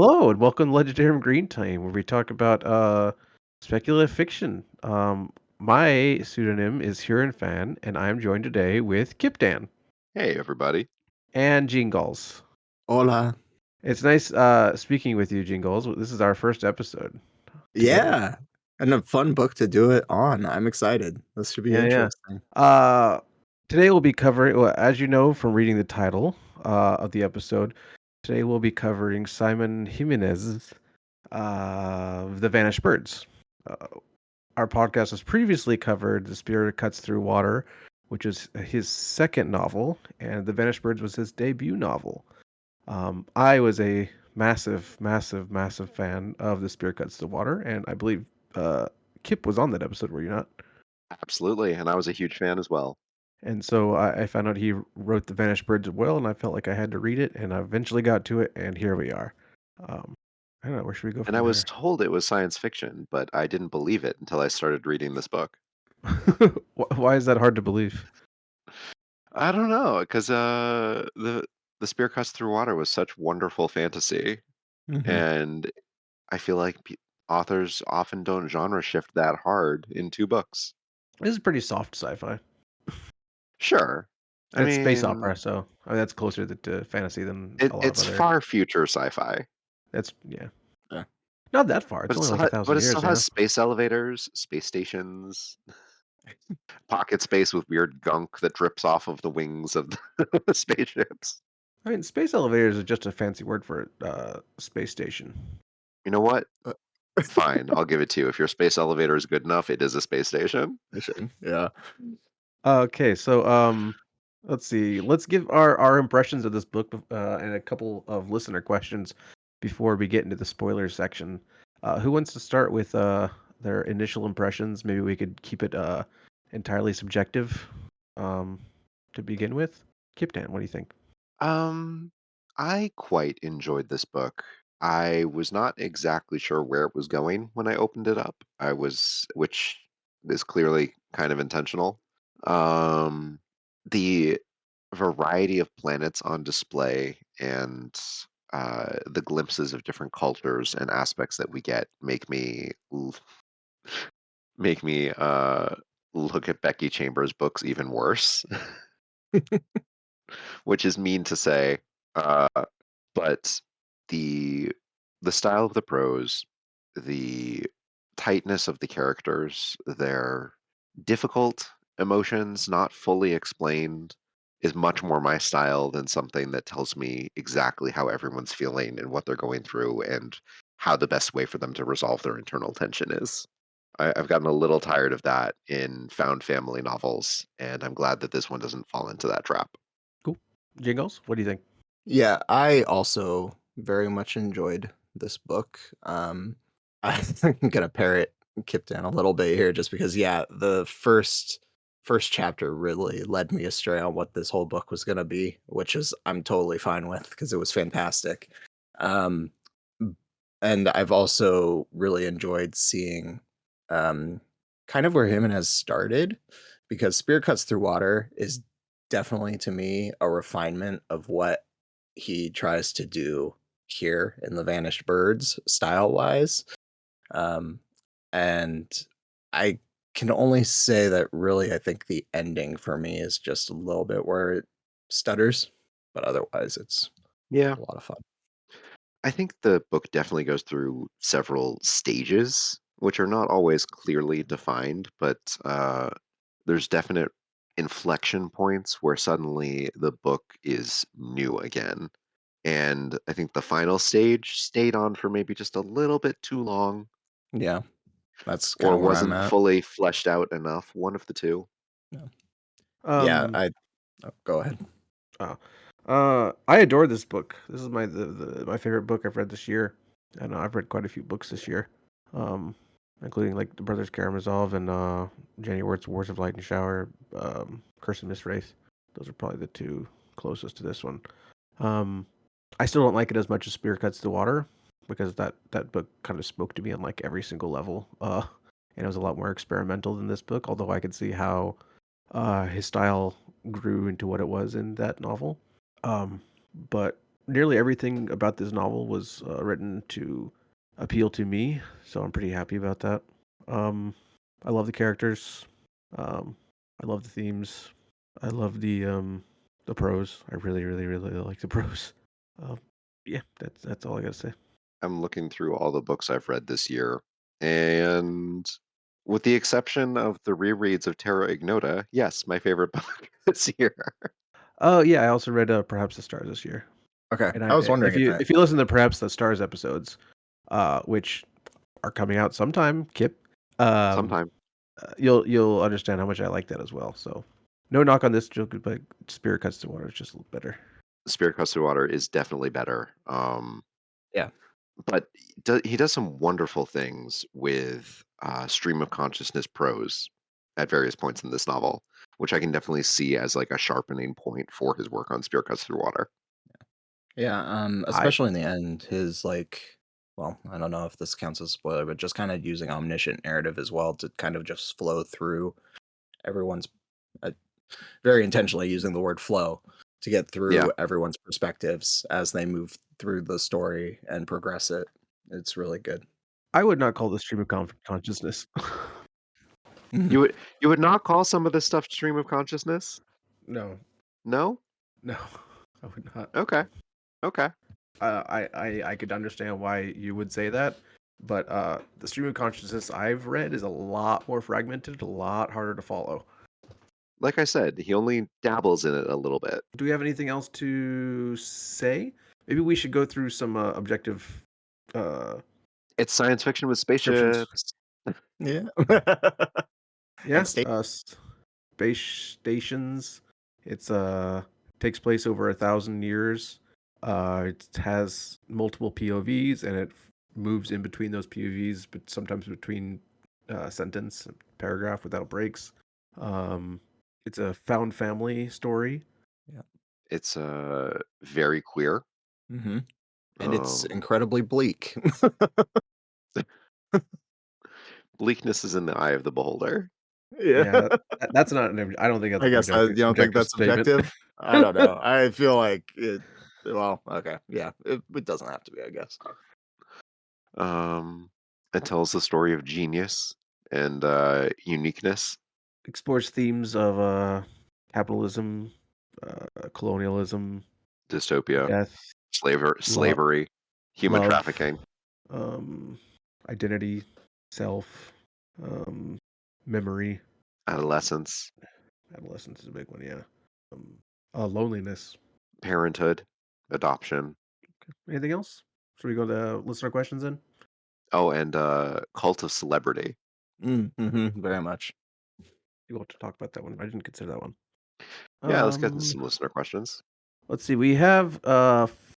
Hello and welcome to Legendarium Green Time, where we talk about speculative fiction. My pseudonym is Hurin Fan, and I am joined today with Kipdan Hey, everybody. and Jingalls. Hola. It's nice speaking with you, Jingalls. This is our first episode together. Yeah, and a fun book to do it on. I'm excited. This should be Yeah. interesting. Uh, Today we'll be covering, well, as you know from reading the title of the episode, today we'll be covering Simon Jimenez's The Vanished Birds. Uh, Our podcast has previously covered The Spirit Cuts Through Water, which is his second novel, and The Vanished Birds was his debut novel. I was a massive fan of The Spirit Cuts Through Water, and I believe Kip was on that episode, were you not? Absolutely, and I was a huge fan as well. And so I found out he wrote The Vanished Birds as well, and I felt like I had to read it, and I eventually got to it, and here we are. Um, I don't know, where should we go And from I was there? told it was science fiction, but I didn't believe it until I started reading this book. Why is that hard to believe? I don't know, because the Spear Cuts Through Water was such wonderful fantasy, Mhm. and I feel like authors often don't genre shift that hard in two books. This is pretty soft sci-fi. Sure, I It's space mean opera, so I mean, that's closer to fantasy than it, a lot of it's other. far future sci-fi, That's yeah, Yeah. not that far. It's only like but 1,000 it still years, yeah. has space elevators, space stations, pocket space with weird gunk that drips off of the wings of the spaceships. I mean, space elevators is just a fancy word for space station. You know what? Uh, Fine, I'll give it to you. If your space elevator is good enough, it is a space station. Mission. Yeah. Okay, so let's see. Let's give our impressions of this book and a couple of listener questions before we get into the spoilers section. Who wants to start with their initial impressions? Maybe we could keep it entirely subjective um, to begin with. Kiptan, what do you think? Um, I quite enjoyed this book. I was not exactly sure where it was going when I opened it up. Which is clearly kind of intentional. Um, the variety of planets on display and the glimpses of different cultures and aspects that we get make me look at Becky Chambers' books even worse, which is mean to say. Uh, but the the style of the prose, the tightness of the characters, their difficult emotions not fully explained is much more my style than something that tells me exactly how everyone's feeling and what they're going through and how the best way for them to resolve their internal tension is. I've gotten a little tired of that in found family novels, and I'm glad that this one doesn't fall into that trap. Cool. Jingles, what do you think? Yeah, I also very much enjoyed this book. I'm gonna parrot Kip down a little bit here just because yeah, the first chapter really led me astray on what this whole book was gonna be, which is I'm totally fine with because it was fantastic. Um and I've also really enjoyed seeing um kind of where Jimenez started because Spear Cuts Through Water is definitely to me a refinement of what he tries to do here in The Vanished Birds style wise. Um and I can only say that really I think the ending for me is just a little bit where it stutters, but otherwise it's Yeah, a lot of fun. I think the book definitely goes through several stages, which are not always clearly defined, but there's definite inflection points where suddenly the book is new again. And I think the final stage stayed on for maybe just a little bit too long Yeah, that's kind or of where I'm wasn't at. fully fleshed out enough, one of the two. Yeah. Yeah, Um, go ahead. oh, I adore this book. This is my favorite book I've read this year. I know I've read quite a few books this year, um, including like The Brothers Karamazov and Jenny Wirt's Wars of Light and Shower, Curse and Mistwraith. Those are probably the two closest to this one. Um, I still don't like it as much as Spear Cuts the Water because that book kind of spoke to me on like every single level. And it was a lot more experimental than this book. Although I could see how his style grew into what it was in that novel. Um, but nearly everything about this novel was written to appeal to me, so I'm pretty happy about that. Um, I love the characters. Um, I love the themes. I love the prose. I really, really, really like the prose. Um, yeah, that's all I gotta say. I'm looking through all the books I've read this year, and with the exception of the rereads of Terra Ignota, yes, my favorite book this year. Oh yeah, I also read Perhaps the Stars this year, Okay, and I was if wondering if you listen to Perhaps the Stars episodes, which are coming out sometime, Kip, um, Sometime. you'll understand how much I like that as well. So, no knock on this joke, but Spirit Cuts to Water is just a little better. Spirit Custard Water is definitely better. yeah. But he does some wonderful things with stream of consciousness prose at various points in this novel, which I can definitely see as like a sharpening point for his work on Spirit Custard Water. Yeah, I especially in the end, his like, well, I don't know if this counts as a spoiler, but just kind of using omniscient narrative as well to kind of just flow through everyone's, uh, very intentionally using the word flow to get Yeah, through everyone's perspectives as they move through the story and progress it. It's really good. I would not call this stream of consciousness. Mhm. you would not call some of this stuff stream of consciousness? No, No? no, I would not. Okay. Okay. I could understand why you would say that, but the stream of consciousness I've read is a lot more fragmented, a lot harder to follow. Like I said, he only dabbles in it a little bit. Do we have anything else to say? Maybe we should go through some objective uh, It's science fiction with descriptions. spaceships. Yeah. Yeah, And state. space stations. It's takes place over 1,000 years. It has multiple POVs and it moves in between those POVs, but sometimes between sentence and paragraph without breaks. Um, it's a found family story. Yeah. It's very queer. hmm And it's Um, incredibly bleak. bleakness is in the eye of the beholder. Yeah. Yeah, that's not I don't think that's I an guess you don't think objective that's statement. objective? I don't know. I feel like it. Well, okay, yeah, it doesn't have to be, I guess. It tells the story of genius and uniqueness, Explores themes of capitalism, colonialism, dystopia, death, love, slavery, human love, trafficking, um, identity, self, um, memory. adolescence, Adolescence is a big one, yeah. Um, loneliness. parenthood, adoption. Anything else? Should we go to listener questions then? Oh, and cult of celebrity. Very much. You want to talk about that one? I didn't consider that one. Yeah, let's get into Um, some listener questions. let's see. We have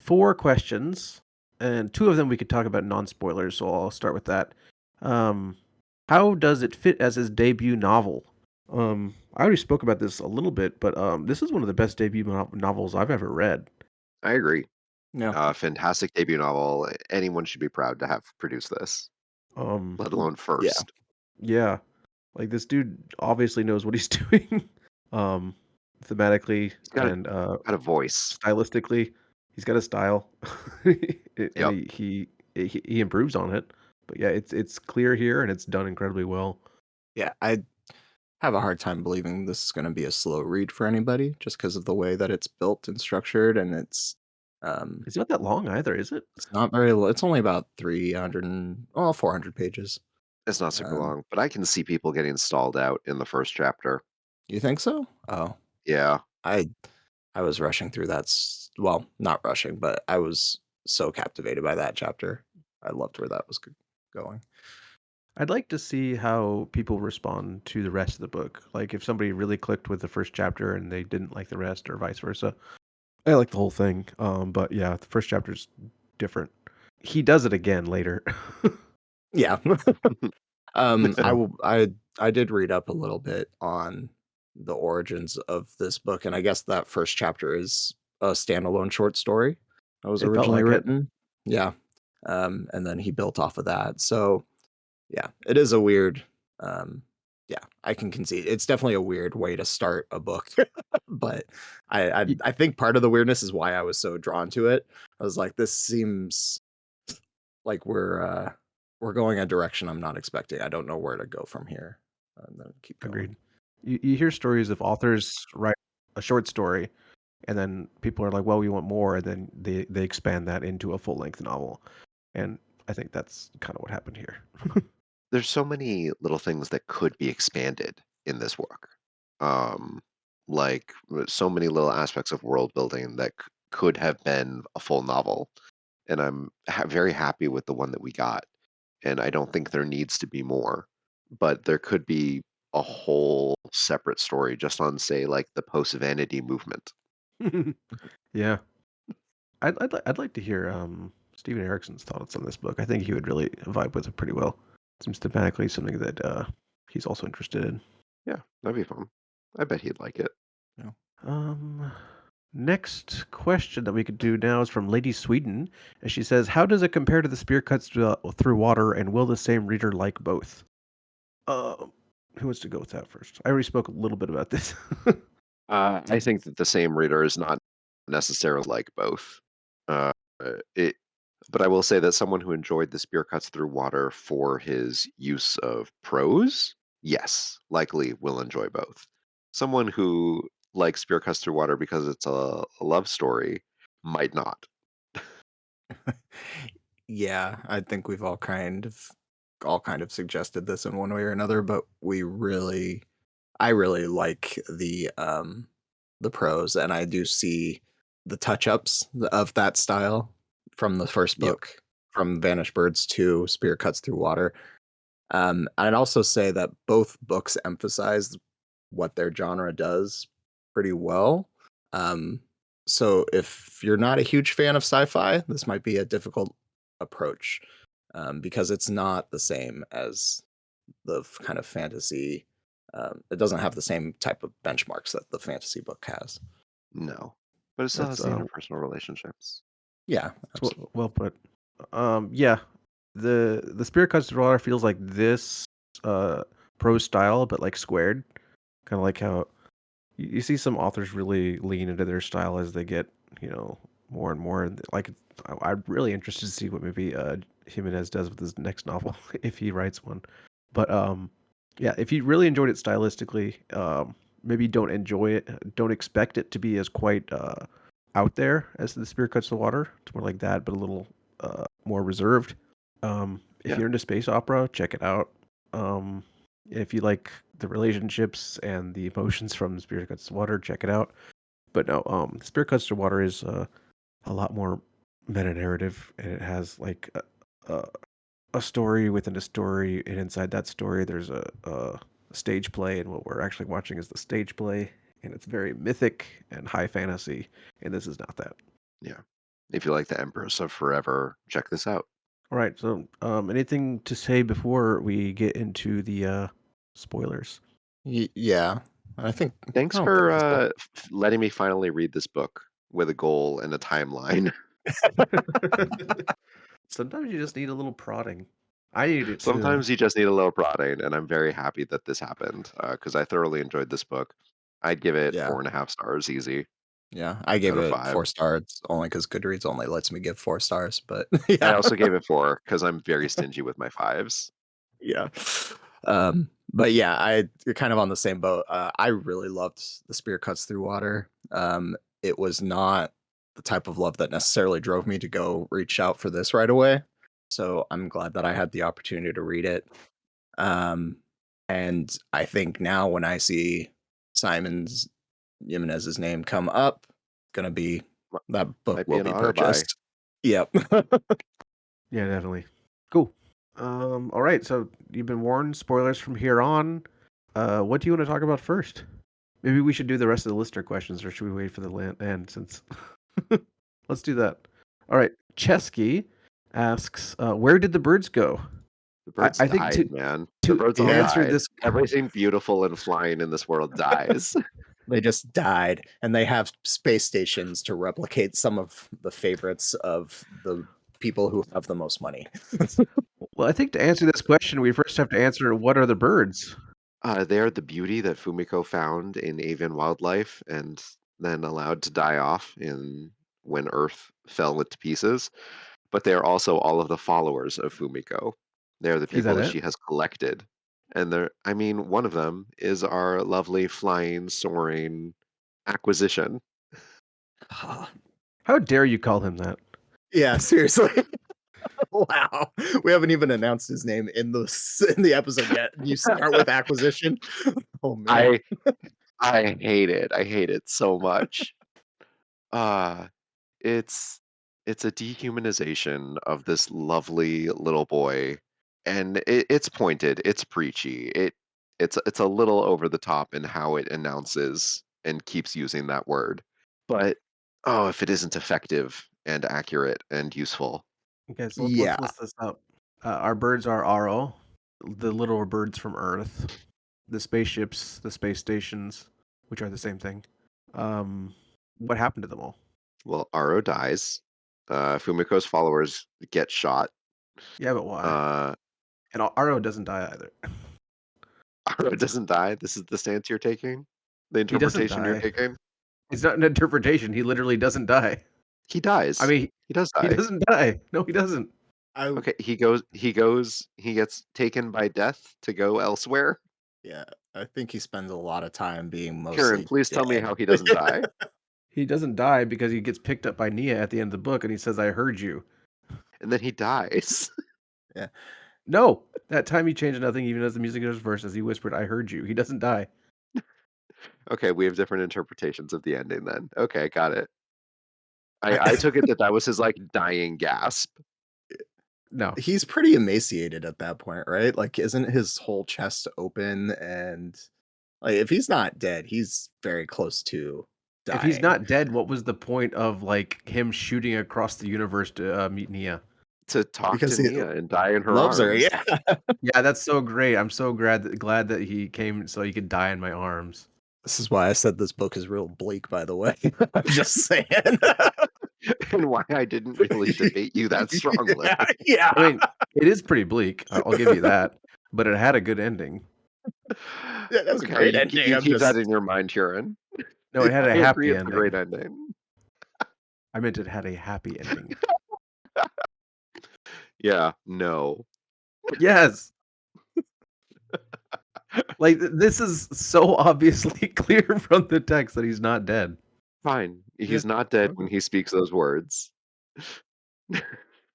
4 questions, and 2 of them we could talk about non-spoilers. So I'll start with that. Um, how does it fit as his debut novel? I already spoke about this a little bit, but this is one of the best debut novels I've ever read. I agree. Yeah. Fantastic debut novel. Anyone should be proud to have produced this, Um, let alone Yeah. first. yeah, like this dude obviously knows what he's doing. um, thematically He's and got a voice. stylistically, he's got a style, and Yep. he improves on it. But yeah, it's clear here, and it's done incredibly well. Yeah, I have a hard time believing this is gonna be a slow read for anybody just because of the way that it's built and structured, and um, It's not that long either, is it? it's not very it's only about 300 and well, 400 pages. It's not super Um, long, but I can see people getting stalled out in the first chapter. you think so? Oh, Yeah. I I was rushing through that well, not rushing, but I was so captivated by that chapter. I loved where that was going. I'd like to see how people respond to the rest of the book. Like if somebody really clicked with the first chapter and they didn't like the rest, or vice versa. I like the whole thing. But yeah, the first chapter's different. He does it again later. Yeah. I did read up a little bit on the origins of this book, and I guess that first chapter is a standalone short story that was It felt originally like it. written. Yeah. And then he built off of that. So yeah, it is a weird um yeah, I can concede. It's definitely a weird way to start a book, but Y- I think part of the weirdness is why I was so drawn to it. I was like, this seems like we're going a direction I'm not expecting. I don't know where to go from here. And then keep going. Agreed. You hear stories of authors write a short story, and then people are like, "Well, we want more," and then they expand that into a full length novel, and I think that's kind of what happened here. There's so many little things that could be expanded in this work. Um, like so many little aspects of world building that could have been a full novel. And I'm very happy with the one that we got. And I don't think there needs to be more, but there could be a whole separate story just on, say, like the post vanity movement. Yeah, I'd like to hear Steven Erickson's thoughts on this book. I think he would really vibe with it pretty well. Seems thematically something that he's also interested in. Yeah, that'd be fun. I bet he'd like it. Yeah. Um, Next question that we could do now is from Lady Sweden, and she says, "How does it compare to the spear cuts through water, and will the same reader like both?" Um, who wants to go with that first? I already spoke a little bit about this. I think that the same reader is not necessarily like both. Uh, it, but I will say that someone who enjoyed the spear cuts through water for his use of prose, yes, likely will enjoy both. Someone who likes spear cuts through water because it's a love story might not. Yeah, I think we've all kind of suggested this in one way or another, but I really like the prose, and I do see the touch-ups of that style from the first Yep. book, from Vanished Birds to Spear Cuts Through Water. I'd also say that both books emphasize what their genre does pretty well. Um, so if you're not a huge fan of sci-fi, this might be a difficult approach, because it's not the same as the kind of fantasy. It doesn't have the same type of benchmarks that the fantasy book has. No, but it still That's has the interpersonal relationships. Yeah, well, absolutely. well put. Yeah, the Spirit Cuts Through Water feels like this prose style, but like squared, kind of like how you see some authors really lean into their style as they get, more and more. Like, I'm really interested to see what maybe Jimenez does with his next novel if he writes one. But yeah, if you really enjoyed it stylistically, maybe don't enjoy it, don't expect it to be as quite out there as the Spirit Cuts the Water. It's more like that, but a little more reserved. If Yeah, you're into space opera, check it out. If you like the relationships and the emotions from Spirit Cuts to Water, check it out. But no, Spirit Cuts to Water is a lot more meta narrative, and it has like a, a story within a story, and inside that story, there's a stage play, and what we're actually watching is the stage play, and it's very mythic and high fantasy, and this is not that. yeah. If you like the Empress of Forever, check this out. All right, so anything to say before we get into the spoilers? Yeah, I think I Thanks don't think for there's that. letting me finally read this book with a goal and a timeline. Sometimes you just need a little prodding. I need it too. Sometimes you just need a little prodding, and I'm very happy that this happened because I thoroughly enjoyed this book. I'd give it Yeah, 4.5 stars easy yeah. I gave out of it 5. 4 stars only because Goodreads only lets me give 4 stars. But I yeah, also gave it 4 because I'm very stingy with my fives. yeah. But yeah, you're kind of on the same boat. I really loved The Spear Cuts Through Water. It was not the type of love that necessarily drove me to go reach out for this right away. So I'm glad that I had the opportunity to read it. Um, and I think now when I see Simon's Jimenez's name come up, gonna be Mi- that book Might be will an be auto buy. purchased. Yep. Yeah, definitely. Cool. All right, so you've been warned, spoilers from here on. What do you want to talk about first? Maybe we should do the rest of the listener questions, or should we wait for the end since let's do that. All right. Chesky asks, where did the birds go? The I, birds I think died, man. The to birds all Yeah. answer died. this Everything beautiful and flying in this world dies. They just died, and they have space stations to replicate some of the favorites of the people who have the most money. well, I think to answer this question, we first have to answer what are the birds? They're the beauty that Fumiko found in avian wildlife and then allowed to die off in when Earth fell into pieces. But they are also all of the followers of Fumiko. They're the Is people that that it? she has collected. And I mean, one of them is our lovely flying, soaring acquisition. How dare you call him that? Yeah, seriously. Wow. We haven't even announced his name in the episode yet. You start with acquisition. Oh man. I I hate it. I hate it so much. Uh it's it's a dehumanization of this lovely little boy, and it's pointed, it's preachy. It's a little over the top in how it announces and keeps using that word. But oh, if it isn't effective and accurate and useful. Okay, so let's Yeah. list this up. Our birds are Aro, the little birds from Earth, the spaceships, the space stations, which are the same thing. Um, what happened to them all? Well, Aro dies. Fumiko's followers get shot. Yeah, but why? Uh, And Aro doesn't die either. Aro doesn't die. This is the stance you're taking? The He doesn't interpretation you're die. taking? It's not an interpretation. He literally doesn't die. He I dies. mean, He does he die. doesn't die. No, he doesn't. I Okay, he gets taken by death to go elsewhere. yeah, I think he spends a lot of time being Hurin, mostly please tell me dead. how he doesn't die. He doesn't die because he gets picked up by Nia at the end of the book, and he says, "I heard you." And then he dies. Yeah. No, that time he changed nothing, even as the music goes verse, as he whispered, "I heard you." He doesn't die. Okay, we have different interpretations of the ending then. Okay, got it. I, I took it that that was his like dying gasp. No, he's pretty emaciated at that point, right? Like, isn't his whole chest open? And like, if he's not dead, he's very close to if he's dying. not dead, what was the point of like him shooting across the universe to meet Nia? To talk Because to he Nia and die in her loves her. arms. Yeah. Yeah, that's so great. I'm so glad that he came so he could die in my arms. This is why I said this book is real bleak, by the way. I'm just saying. And why I didn't really debate you that strongly. Yeah, yeah. I mean, it is pretty bleak. I'll give you that, but it had a good ending. Yeah, that's a Okay, great ending. you I'm keep that just in your mind, Huron. No, it had a I agree happy it's a great ending. ending. I meant it had a happy ending. Yeah, no. Yes. Like this is so obviously clear from the text that he's not dead. Fine. yeah. He's not dead when Okay. he speaks those words. Uh,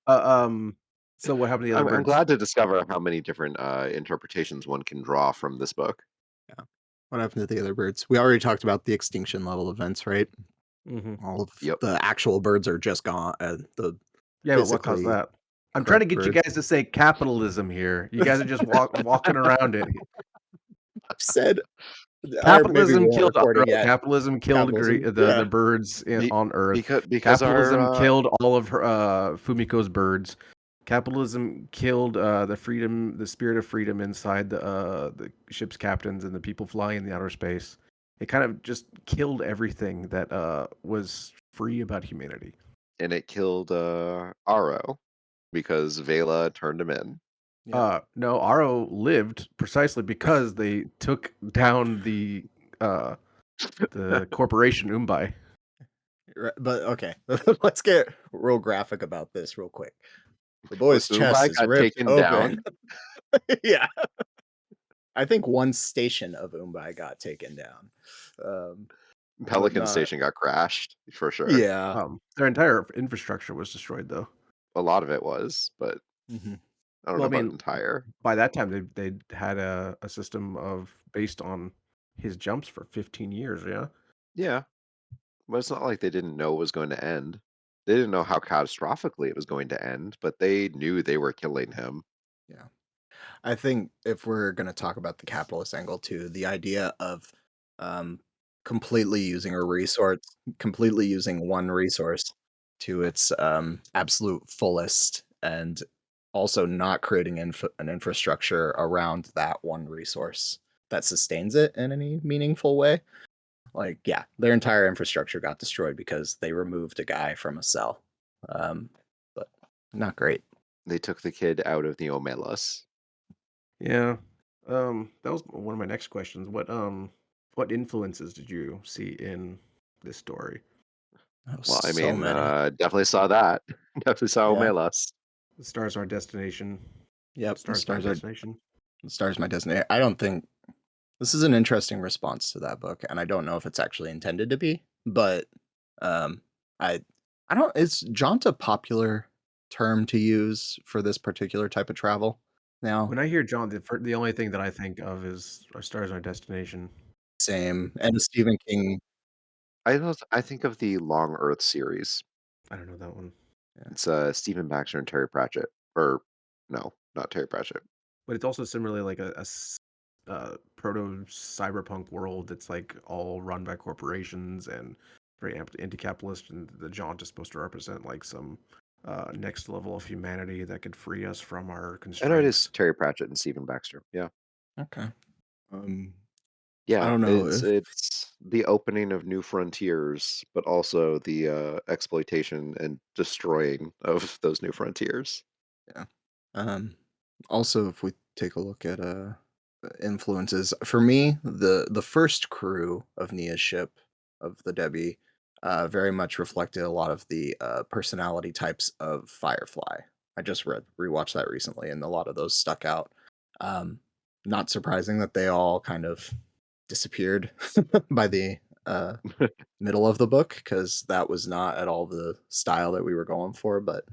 um, so what happened to the other I'm birds? glad to discover how many different interpretations one can draw from this book. Yeah. What happened to the other birds? We already talked about the extinction level events, right? Hmm. All of Yep. the actual birds are just gone. The Yeah, but what caused physically that? I'm trying to correct get you birds. guys to say capitalism here. You guys are just walking around it. I've said, or maybe we Capitalism weren't killed Aro. recording yet. Capitalism killed Capitalism. the Yeah. birds Be- on Earth. because Capitalism our killed all of her Fumiko's birds. Capitalism killed the freedom, the spirit of freedom inside the ship's captains and the people flying in the outer space. It kind of just killed everything that was free about humanity. and it killed Aro because Vela turned him in. Yep. No, Aro lived precisely because they took down uh, the corporation Umbai. But okay, let's get real graphic about this real quick. The boy's chest Umbai is got ripped taken open. down. Yeah. I think one station of Mumbai got taken down. But Pelican not Station got crashed for sure. yeah. Their entire infrastructure was destroyed, though. A lot of it was, but Mhm. I don't Well, know I about mean, entire. by that time they had a system of based on his jumps for 15 years. Yeah. Yeah, but it's not like they didn't know it was going to end. They didn't know how catastrophically it was going to end, but they knew they were killing him. Yeah. I think if we're going to talk about the capitalist angle too, the idea of um, completely using a resource, completely using one resource to its absolute fullest, and also not creating an infrastructure around that one resource that sustains it in any meaningful way. Like, yeah, their entire infrastructure got destroyed because they removed a guy from a cell. But not great. They took the kid out of the Omelas. Yeah. That was one of my next questions. What influences did you see in this story? Oh, Well, I so mean, many. definitely saw that. Definitely saw Yeah. Omelas. The stars are our destination. Yep. The Stars my destination. stars my destiny. I don't think this is an interesting response to that book, and I don't know if it's actually intended to be, but um, I I don't. Is jaunt a popular term to use for this particular type of travel now? When I hear John, the only thing that I think of is our stars our destination. Same. And Stephen King. I think of the Long Earth series. I don't know that one. Yeah. It's Stephen Baxter and Terry Pratchett, or no, not Terry Pratchett. But it's also similarly like proto cyberpunk world that's like all run by corporations and very anti-capitalist, and the jaunt is supposed to represent like some next level of humanity that could free us from our I know it is constraints. Terry Pratchett and Stephen Baxter. Yeah, Okay. Um, I yeah. don't know It's if it's the opening of new frontiers, but also the exploitation and destroying of those new frontiers. yeah. Um, Also, if we take a look at influences, for me, the first crew of Nia's ship of the Debbie very much reflected a lot of the personality types of Firefly. I just rewatched that recently, and a lot of those stuck out. Um, Not surprising that they all kind of disappeared by the middle of the book because that was not at all the style that we were going for. But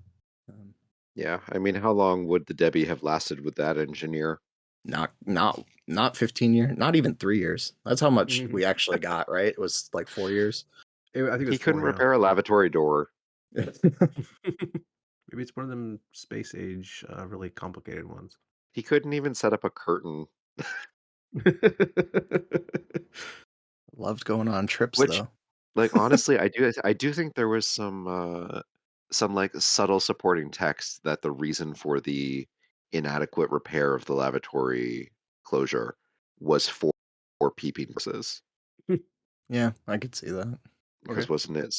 um, Yeah, I mean, how long would the Debbie have lasted with that engineer? not 15 years, not even 3 years. That's how much Mhm. we actually got, right? It was like 4 years. I think it He was couldn't 4, yeah. repair a lavatory door. Maybe it's one of them space age, really complicated ones. He couldn't even set up a curtain. Loved going on trips Which, though. like, honestly, I do think there was some, like, subtle supporting text that the reason for the inadequate repair of the lavatory closure was for peeping purposes. Yeah, I could see that. Okay. Because wasn't it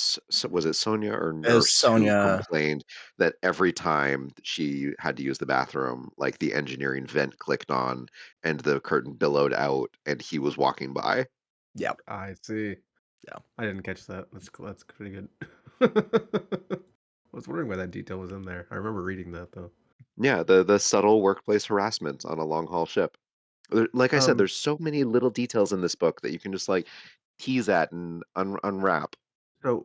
was it Sonia or As Nurse who Sonia, complained that every time she had to use the bathroom, like, the engineering vent clicked on and the curtain billowed out and he was walking by? yeah, I see. yeah. I didn't catch that. That's cool. That's pretty good. I was wondering why that detail was in there. I remember reading that though. Yeah, the subtle workplace harassment on a long haul ship. Like I said, Um, there's so many little details in this book that you can just like tease at and unwrap. so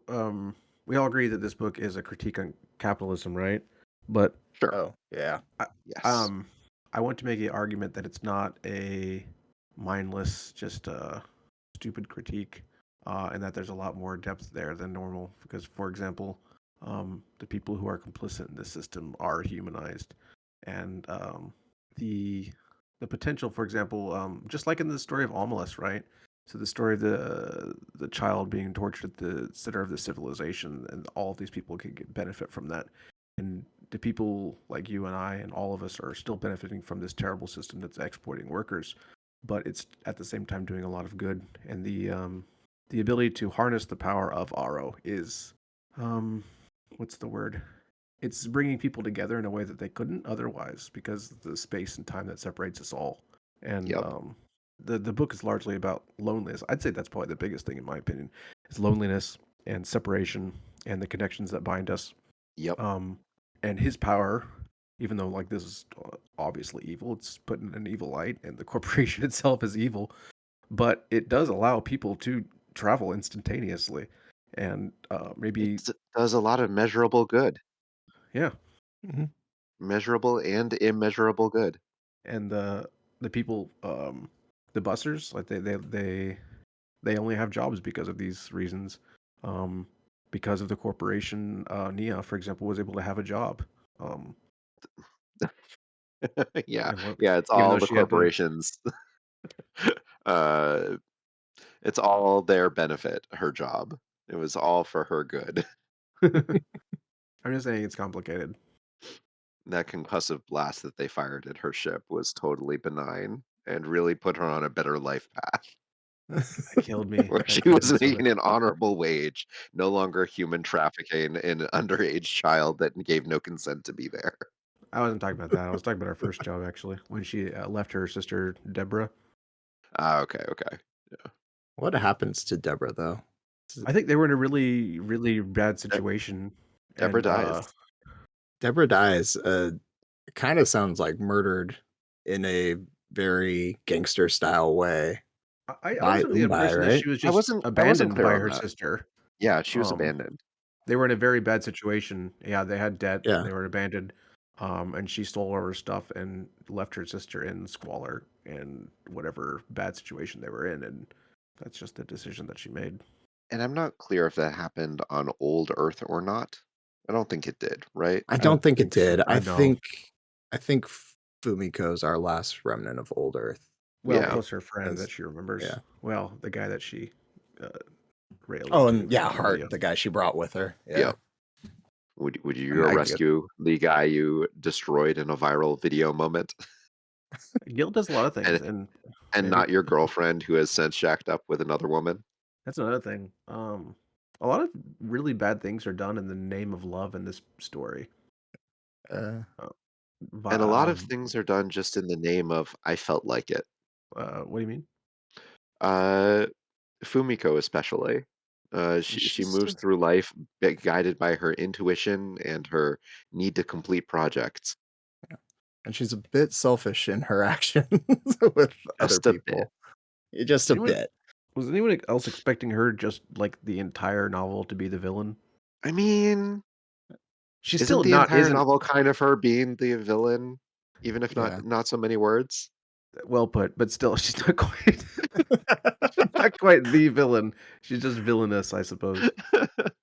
we all agree that this book is a critique on capitalism, right? But Sure. Oh, yeah. I, Yes. um, I want to make the argument that it's not a mindless, just stupid critique, and that there's a lot more depth there than normal. Because, for example, the people who are complicit in this system are humanized, and the the potential, for example, just like in the story of Omelas, right? So the story of the child being tortured at the center of the civilization, and all of these people can benefit from that. And the people like you and I and all of us are still benefiting from this terrible system that's exploiting workers, but it's at the same time doing a lot of good. And the ability to harness the power of Aro is um, what's the word? It's bringing people together in a way that they couldn't otherwise because of the space and time that separates us all. And Yep. the book is largely about loneliness. I'd say that's probably the biggest thing in my opinion is loneliness and separation and the connections that bind us. Yep. Um, and his power, even though like this is obviously evil, it's put in an evil light, and the corporation itself is evil. But it does allow people to travel instantaneously, and It maybe does a lot of measurable good. yeah, Mhm. Measurable and immeasurable good. and the people, the bussers, like they only have jobs because of these reasons. Um, because of the corporation, Nia, for example, was able to have a job. Um, Yeah. and what, Yeah, it's even all though the she had to corporations. uh it's all their benefit, her job. It was all for her good. I'm just saying it's complicated. That concussive blast that they fired at her ship was totally benign and really put her on a better life path That killed me. where she That killed me was so making bad. an honorable wage, no longer human trafficking an underage child that gave no consent to be there. I wasn't talking about that. I was talking about her first job actually, when she left her sister Deborah. Ah, okay, okay. What happens to Deborah though? I think they were in a really, really bad De- situation, Deborah and dies. Deborah dies. Kind of sounds like murdered in a very gangster style way I by was under the Umbai, impression that right? she was I just wasn't abandoned clear by on her that. sister. Yeah, she was Um, abandoned. they were in a very bad situation. Yeah, they had debt. Yeah. They were abandoned. And she stole all her stuff and left her sister in squalor and whatever bad situation they were in, and that's just the decision that she made. And I'm not clear if that happened on old Earth or not. I don't think it did, right? I I don't don't think it think so. did. I know. I think Fumiko's our last remnant of old Earth. Well, Yeah. plus her friend that As she remembers. yeah. Well, the guy that she uh, railed Oh, into and yeah, in the Hart, the guy she brought with her. Yeah. Yeah. Would you And go I get rescue the guy you destroyed in a viral video moment? Gil does a lot of and things, and and maybe not your girlfriend who has since shacked up with another woman? that's another thing. A lot of really bad things are done in the name of love in this story. uh Uh, And a lot of vi- things are done just in the name of I felt like it. what do you mean? Uh Fumiko especially. She she's moves through life guided by her intuition and her need to complete projects. and she's a bit selfish in her actions with other Just a bit. people. Just Was a anyone bit. was anyone else expecting her just like the entire novel to be the villain? I mean, She's isn't still the not entire isn't novel kind of her being the villain, even if Yeah. not so many words? well put, but still she's not quite she's not quite the villain. She's just villainous, I suppose.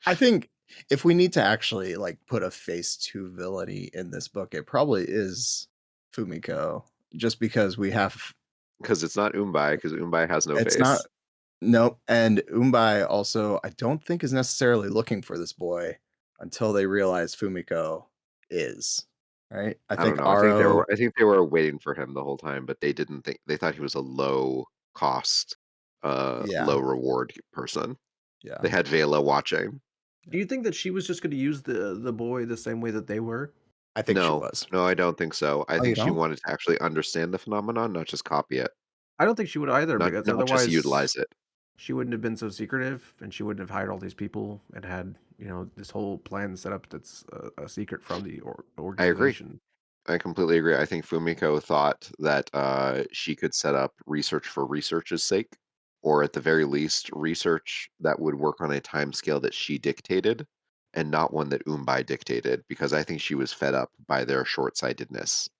I think if we need to actually like put a face to villainy in this book, it probably is Fumiko. Just because we have Because it's not Umbai, because Umbai has no it's not face. nope. And Umbai also I don't think is necessarily looking for this boy until they realize Fumiko is. Right? I I don't think know. Aro I think they were waiting for him the whole time, but they didn't think they thought he was a low cost, yeah, low reward person. yeah. They had Vela watching. Do you think that she was just going to use the boy the same way that they were? I think she No, was. no, I don't think so. I Oh, you think she don't? wanted to actually understand the phenomenon, not just copy it, I don't think she would either, because not just otherwise utilize it. she wouldn't have been so secretive, and she wouldn't have hired all these people and had this whole plan set up that's a secret from the I agree. organization. I completely agree. I think Fumiko thought that she could set up research for research's sake, or at the very least, research that would work on a time scale that she dictated and not one that Umbai dictated, because I think she was fed up by their short sightedness.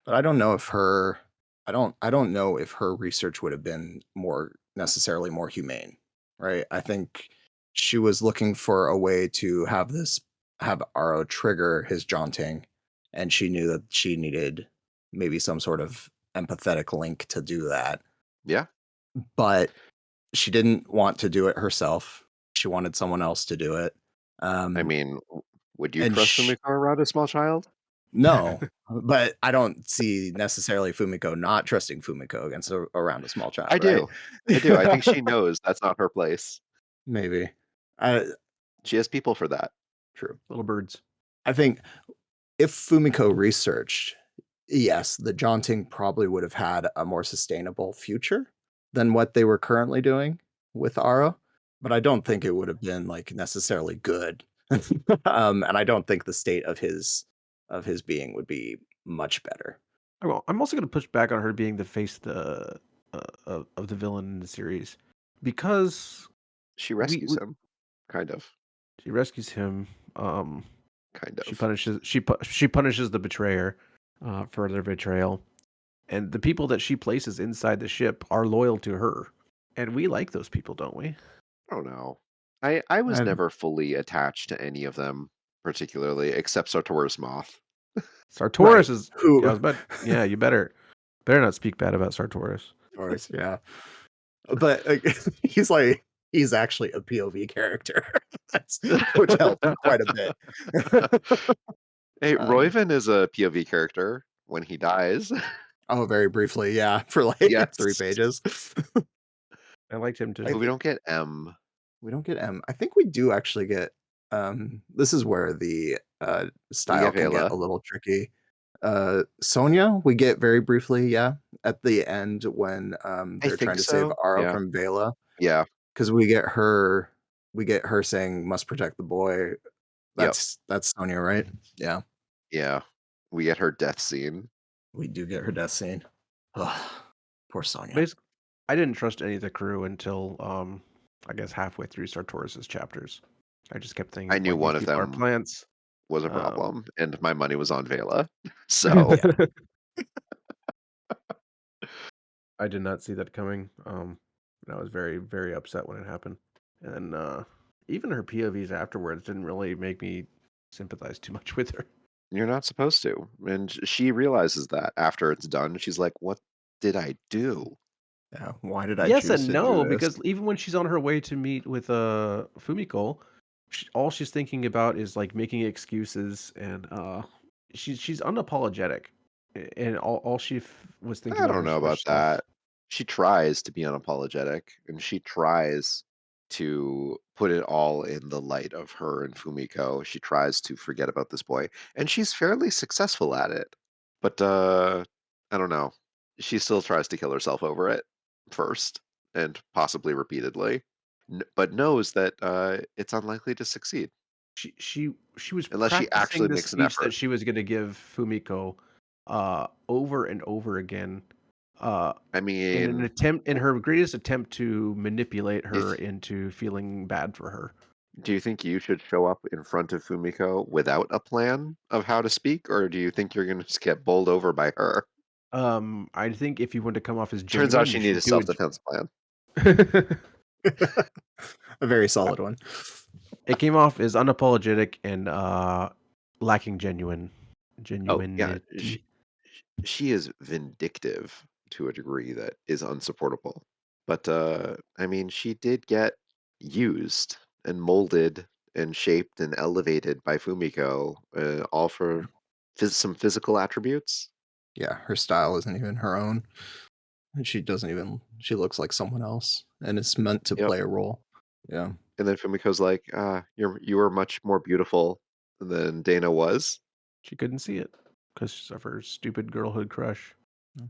But I don't know if her I don't know if her research would have been more necessarily more humane, right? I think she was looking for a way to have Aro trigger his jaunting, and she knew that she needed maybe some sort of empathetic link to do that. Yeah. But she didn't want to do it herself. She wanted someone else to do it. I Um, mean, would you and trust sh Fumiko around a small child? No, but I don't see necessarily Fumiko not trusting Fumiko around a small child, I right? do. I do. I think she knows that's not her place. Maybe. I She has people for that. true. Little birds. I think if Fumiko researched, yes, the jaunting probably would have had a more sustainable future than what they were currently doing with Aro, but I don't think it would have been like necessarily good. And I don't think the state of his being would be much better. I'm also going to push back on her being the face of the villain in the series, because She we, rescues we him, kind of, she rescues him. Um, kind she of. punishes she punishes the betrayer for their betrayal, and the people that she places inside the ship are loyal to her, and we like those people, don't we? I don't know. I was I never fully attached to any of them, particularly, except Sartorius Moth. Sartoris right. is. Yeah, I Who was about. Yeah, you better not speak bad about Sartoris. of course, yeah. But he's actually a POV character. That's which helps quite a bit. Hey, um, Roiven is a POV character when he dies. oh, very briefly, yeah, for like 3 Yes, pages. I liked him I too. but we think don't get M. we don't get M. I think we do actually get this is where the We style get can get Vela. a little tricky. Sonia, we get very briefly, yeah, at the end when I they're think trying to save so. Aro Yeah. from Vela, Yeah. because we get her saying must protect the boy. Yep. That's Sonia, right? Yeah, Yeah. We get her death scene. we do get her death scene. Ugh, poor Sonia. Basically, I didn't trust any of the crew until I guess halfway through Sartorus's chapters. I just kept I thinking knew like one these of people are them plants. was a Um, problem, and my money was on Vela. So Yeah, I did not see that coming. And I was very, very upset when it happened. And even her POVs afterwards didn't really make me sympathize too much with her. you're not supposed to. And she realizes that after it's done. She's like, what did I do? yeah. Why did I Yes choose and to do no, this? because even when she's on her way to meet with Fumiko, all she's thinking about is like making excuses, and she's unapologetic, and all she was thinking I about don't is know about herself. that. She tries to be unapologetic, and she tries to put it all in the light of her and Fumiko. She tries to forget about this boy, and she's fairly successful at it. But I don't know. She still tries to kill herself over it first, and possibly repeatedly, but knows that it's unlikely to succeed She was unless she practicing actually the makes an speech that effort. she was going to give Fumiko over and over again uh, I in an mean, attempt in her greatest attempt to manipulate her if into feeling bad for her. do you think you should show up in front of Fumiko without a plan of how to speak, or do you think you're going to just get bowled over by her? I think if you want to come off as Turns out genuine, she you needed a should do self-defense plan. it. A very solid one. It came off as unapologetic and lacking Oh yeah, genuinity. she is vindictive to a degree that is unsupportable. But I mean, she did get used and molded and shaped and elevated by Fumiko, all for some physical attributes. Yeah, her style isn't even her own. And she looks like someone else and it's meant to Yep. play a role. Yeah. And then Fumiko's like, you were much more beautiful than Dana was." She couldn't see it because of her stupid girlhood crush. Mm.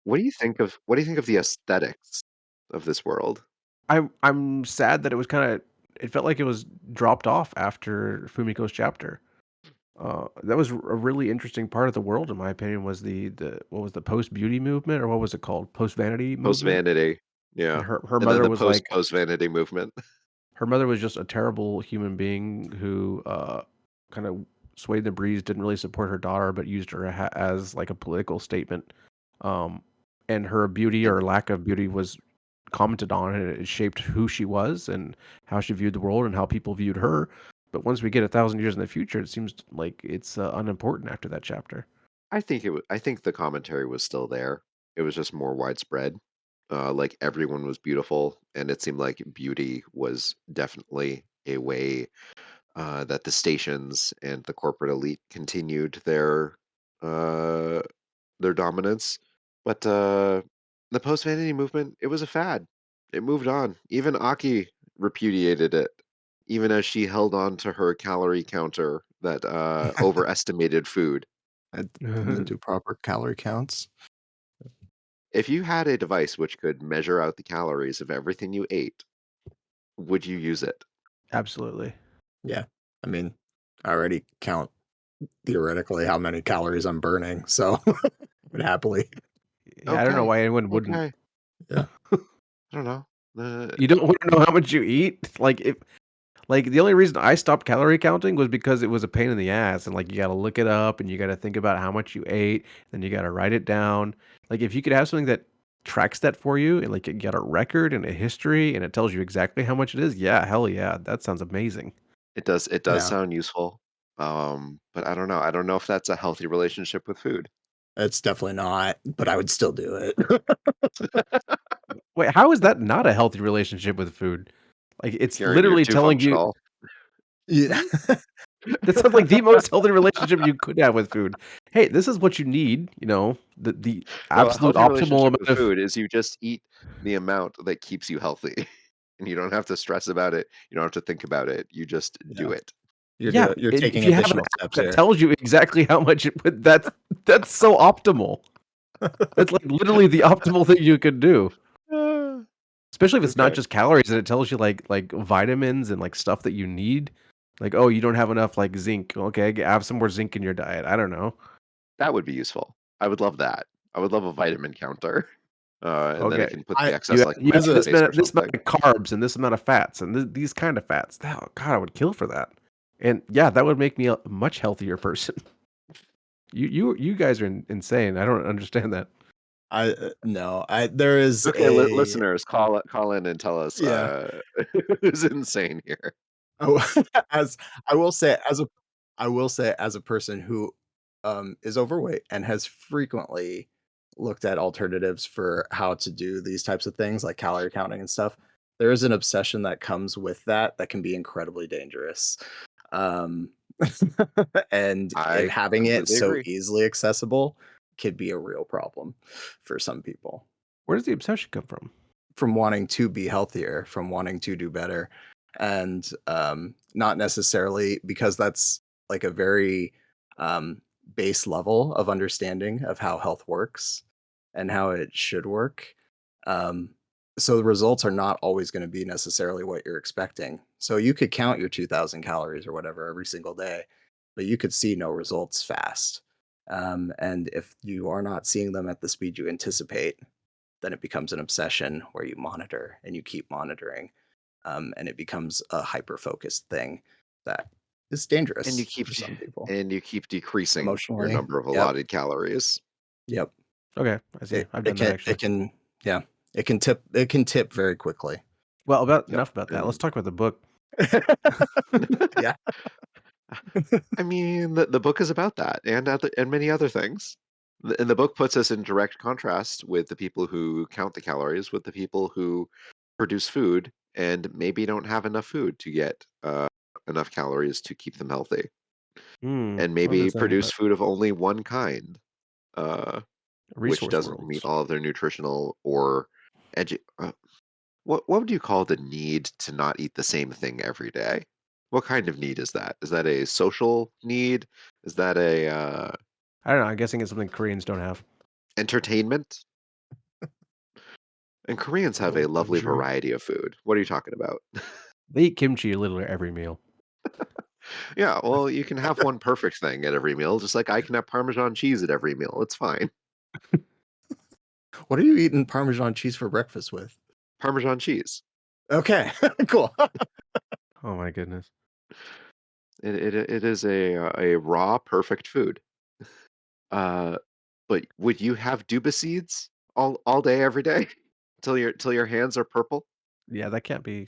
What do you think of the aesthetics of this world? I'm sad that it was kind of. It felt like it was dropped off after Fumiko's chapter. That was a really interesting part of the world, in my opinion. Was the what was the post beauty movement, or what was it called? Post vanity Post movement. vanity, And yeah, her and then mother the was like post vanity movement. her mother was just a terrible human being who kind of swayed the breeze, didn't really support her daughter, but used her as like a political statement. Um, and her beauty And or lack of beauty was commented on, and it shaped who she was and how she viewed the world and how people viewed her. But once we get 1,000 years in the future, it seems like it's unimportant after that chapter. I think the commentary was still there. It was just more widespread. Like everyone was beautiful, and it seemed like beauty was definitely a way that the stations and the corporate elite continued uh, their dominance. But the post vanity movement, it was a fad. It moved on. Even Aki repudiated it, even as she held on to her calorie counter that overestimated food. I didn't do proper calorie counts. If you had a device which could measure out the calories of everything you ate, would you use it? Absolutely. Yeah. I mean, I already count theoretically how many calories I'm burning, so would happily. Yeah, I don't know Okay. why anyone wouldn't. Okay. Yeah. I don't know. You don't want to know how much you eat? Like, the only reason I stopped calorie counting was because it was a pain in the ass, and, like, you gotta look it up, and you gotta think about how much you ate, then you gotta write it down. Like, if you could have something that tracks that for you, and, like, you got a record and a history, and it tells you exactly how much it is, yeah, hell yeah, that sounds amazing. It does Yeah. sound useful. But I don't know. I don't know if that's a healthy relationship with food. It's definitely not, but I would still do it. Wait, how is that not a healthy relationship with food? Like, it's Kieran, you're literally too telling you functional. Yeah. that sounds like the most healthy relationship you could have with food. "Hey, this is what you need," the No, a absolute healthy optimal relationship amount with of. food is you just eat the amount that keeps you healthy. And you don't have to stress about it. You don't have to think about it. You just do Yeah. it. Yeah, you're and if taking you have an additional app steps that here. tells you exactly how much it would that's so optimal. That's, like, literally the optimal thing you could do. Uh, Especially if it's not okay, just calories and it tells you, like, vitamins and, like, stuff that you need. Like, "Oh, you don't have enough, like, zinc. Okay, have some more zinc in your diet." I don't know. that would be useful. I would love that. I would love a vitamin counter, and then it Okay, can put the I excess like in you my as have a toothpaste or this amount something. of carbs and this amount of fats and these kind of fats. That God, I would kill for that. And, yeah, that would make me a much healthier person. You guys are insane. I don't understand that. no, I there is Okay, a listeners, call in and tell us yeah. who's insane here. Oh, as I will say, I will say, as a person who is overweight and has frequently looked at alternatives for how to do these types of things like calorie counting and stuff, there is an obsession that comes with that that can be incredibly dangerous. Um, and I having it completely so agree. easily accessible could be a real problem for some people Where does the obsession come from? from wanting to be healthier, from wanting to do better, and not necessarily because that's like a very um, base level of understanding of how health works and how it should work. Um, so the results are not always going to be necessarily what you're expecting. So you could count your 2,000 calories or whatever every single day, but you could see no results fast. And if you are not seeing them at the speed you anticipate, then it becomes an obsession where you monitor and you keep monitoring, and it becomes a hyper focused thing that is And you dangerous keep for some people decreasing your emotionally. number of Yep, allotted calories. yep. Okay, I see. I've done that actually. It can yeah it can tip very quickly. Well, about Yep. enough about that. Let's And talk about the book. Yeah. I mean, the book is about that and many other things. And the book puts us in direct contrast with the people who count the calories, with the people who produce food and maybe don't have enough food to get enough calories to keep them healthy, and What maybe does that produce about food of only one kind, uh, which resource doesn't meet worlds? all of their nutritional or edu- what would you call the need to not eat the same thing every day? What kind of need is that? Is that a social need? Is that a I don't know. I'm guessing it's something Koreans don't have. entertainment? And Koreans A have little a lovely luxury. variety of food. What are you talking about? They eat kimchi literally every meal. Yeah, well, you can have one perfect thing at every meal, just like I can have Parmesan cheese at every meal. It's fine. What are you eating Parmesan cheese for breakfast with? Parmesan cheese. Okay, cool. Oh my goodness. It is a raw perfect food. Uh, but would you have duba seeds all day every day till your hands are purple? Yeah, that can't be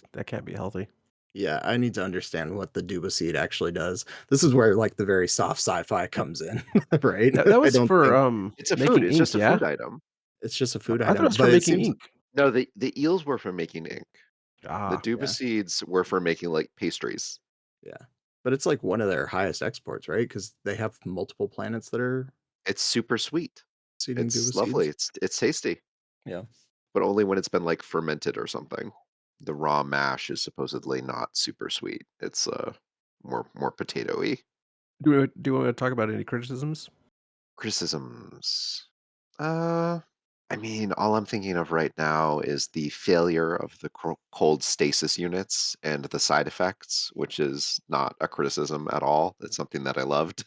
healthy. Yeah, I need to understand what the duba seed actually does. This is where like the very soft sci-fi comes in, right? That I was don't for think It's a food. making It's ink, just a yeah? food item. it's just a food I thought it item, was for but it making seems ink. No, the eels were for making ink. The Ah, duba yeah, seeds were for making like pastries. yeah. But it's like one of their highest exports, right? Because they have multiple planets that are It's super sweet. seeding duba It's lovely. seeds. It's tasty, Yeah. but only when it's been like fermented or something. The raw mash is supposedly not super sweet. It's more potatoy. do you want to talk about any criticisms? Criticisms. Uh, I mean, all I'm thinking of right now is the failure of the cold stasis units and the side effects, which is not a criticism at all. It's something that I loved.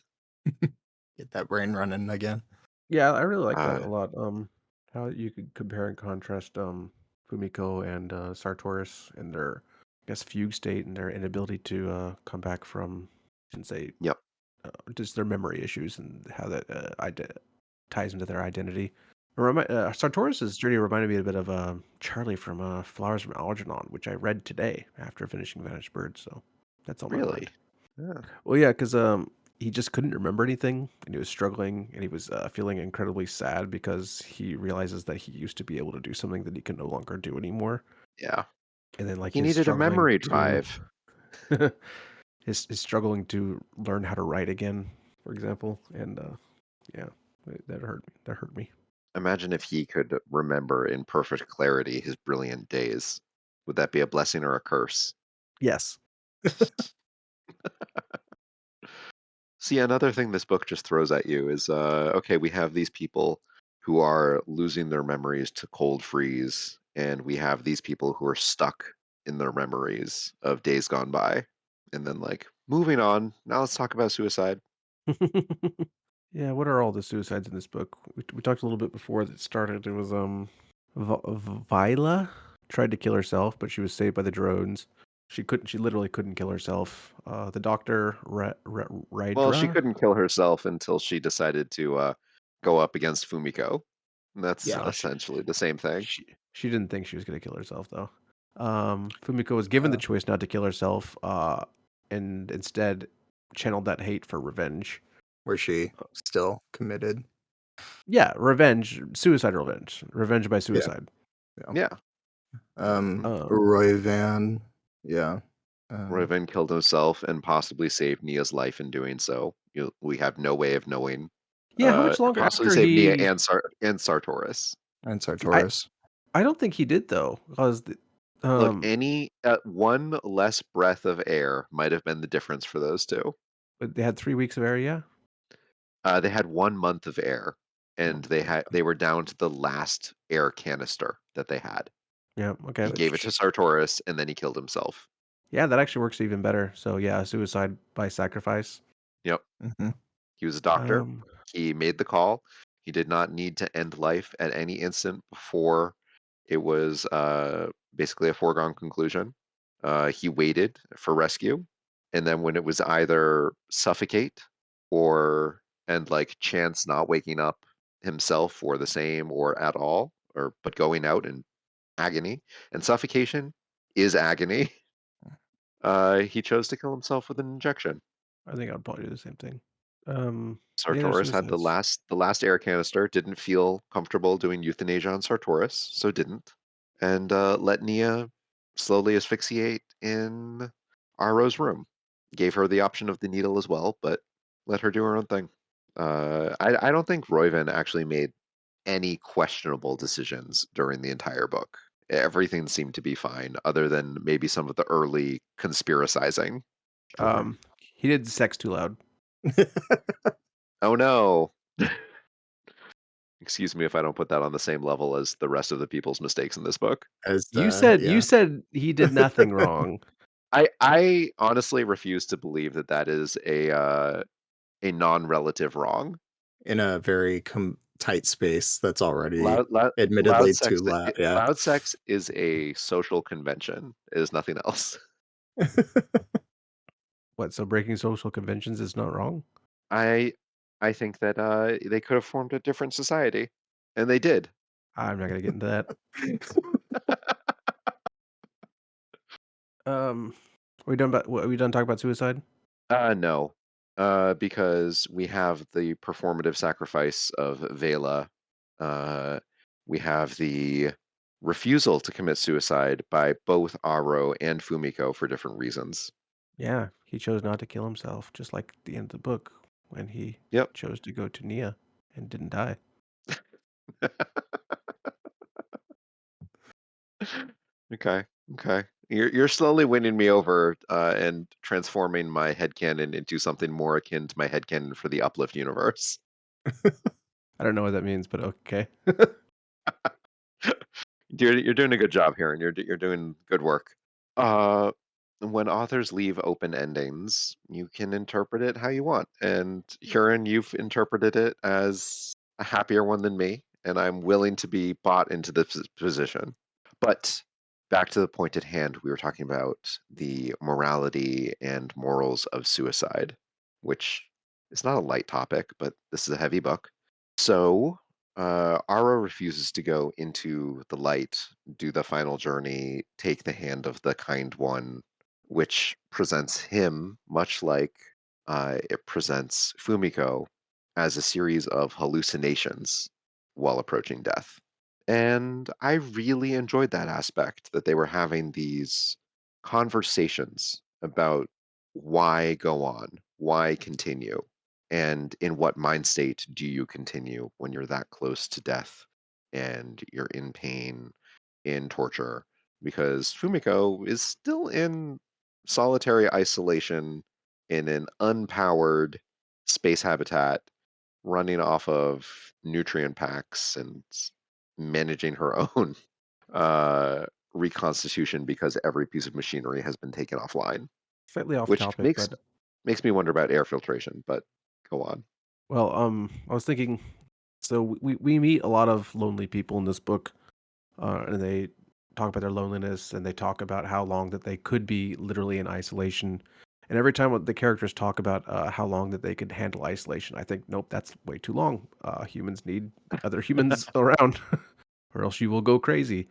Get that brain running again. Yeah, I really like that Uh, a lot. How you could compare and contrast Fumiko and Sartorius and their, I guess, fugue state and their inability to come back from, I shouldn't say, yep, just their memory issues and how that ties into their identity. Sartorius's journey reminded me a bit of Charlie from Flowers from Algernon, which I read today after finishing Vanished Birds. So that's on my mind. really. Yeah. Well, yeah, because he just couldn't remember anything, and he was struggling, and he was feeling incredibly sad because he realizes that he used to be able to do something that he can no longer do anymore, Yeah. and then like He his needed a struggling memory to drive. his struggling to learn how to write again, for example, and yeah, that hurt me. That hurt me. Imagine if he could remember in perfect clarity his brilliant days. Would that be a blessing or a curse? Yes. See, another thing this book just throws at you is okay, we have these people who are losing their memories to cold freeze, and we have these people who are stuck in their memories of days gone by. And then, like, moving on, now let's talk about suicide. Yeah, what are all the suicides in this book? We talked a little bit before it started. It was Vila tried to kill herself, but she was saved by the drones. She couldn't. She literally couldn't kill herself. The doctor Well, she Rydra. couldn't kill herself until she decided to go up against Fumiko. And that's Yeah. Oh, she essentially the same thing. she she didn't think she was gonna kill herself though. Fumiko was given the Uh, choice not to kill herself, and instead channeled that hate for revenge. where she still committed. Yeah, revenge, suicide revenge. Revenge by Yeah. suicide. Yeah. Yeah. Um, Roy Van. Yeah. Um, Roiven killed himself and possibly saved Nia's life in doing so. We have no way of knowing. yeah, how much longer Possibly after saved Nia he and Sartoris. and I Sartoris. I don't think he did though, because Look, any one less breath of air might have been the difference for those two. they had 3 weeks of area. They had 1 month of air, and they were down to the last air canister that they had. Yeah, okay. He gave it to Which Sartoris, and then he killed himself. Yeah, that actually works even better. So yeah, suicide by sacrifice. Yep. mhm. He was a doctor. Um, He made the call. He did not need to end life at any instant before it was basically a foregone conclusion. He waited for rescue, and then when it was either suffocate or and like chance not waking up himself or the same or at all, or but going out in agony and suffocation is agony. He chose to kill himself with an injection. I think I'd probably do the same thing. Any other Sartoris had suicides? the last air canister, didn't feel comfortable doing euthanasia on Sartoris, so didn't, and let Nia slowly asphyxiate in Aro's room. Gave her the option of the needle as well, but let her do her own thing. I don't think Roiven actually made any questionable decisions during the entire book. Everything seemed to be fine, other than maybe some of the early conspiracizing. Okay. He did sex too loud. Oh no! Excuse me if I don't put that on the same level as the rest of the people's mistakes in this book. As You yeah. said he did nothing wrong. I honestly refuse to believe that that is a non-relative wrong. In a very tight space that's already Loud admittedly too sex loud. Yeah. loud sex is a social convention. It is nothing else. What? So breaking social conventions is not wrong? I I think that they could have formed a different society, and they did. I'm not gonna get into that. Um, are we done talking about suicide? No, because we have the performative sacrifice of Vela. Uh, we have the refusal to commit suicide by both Aro and Fumiko for different reasons. Yeah, he chose not to kill himself, just like at the end of the book when he Yep. chose to go to Nia and didn't die. Okay. Okay. You're slowly winning me over and transforming my headcanon into something more akin to my headcanon for the Uplift universe. I don't know what that means, but okay. You're doing a good job here, and you're doing good work. Uh, when authors leave open endings, you can interpret it how you want. And Hurin, you've interpreted it as a happier one than me, and I'm willing to be bought into this position. But back to the point at hand, we were talking about the morality and morals of suicide, which is not a light topic, but this is a heavy book. So Aro refuses to go into the light, do the final journey, take the hand of the kind one, which presents him much like it presents Fumiko as a series of hallucinations while approaching death. And I really enjoyed that aspect that they were having these conversations about why go on, why continue, and in what mind state do you continue when you're that close to death and you're in pain, in torture? Because Fumiko is still in solitary isolation in an unpowered space habitat, running off of nutrient packs and managing her own uh, reconstitution because every piece of machinery has been taken offline, Slightly off which topic, makes but makes me wonder about air filtration. But go on. well, I was thinking. So we meet a lot of lonely people in this book, and they talk about their loneliness, and they talk about how long that they could be literally in isolation. And every time the characters talk about how long that they could handle isolation, I think, nope, that's way too long. Humans need other humans around, or else you will go crazy.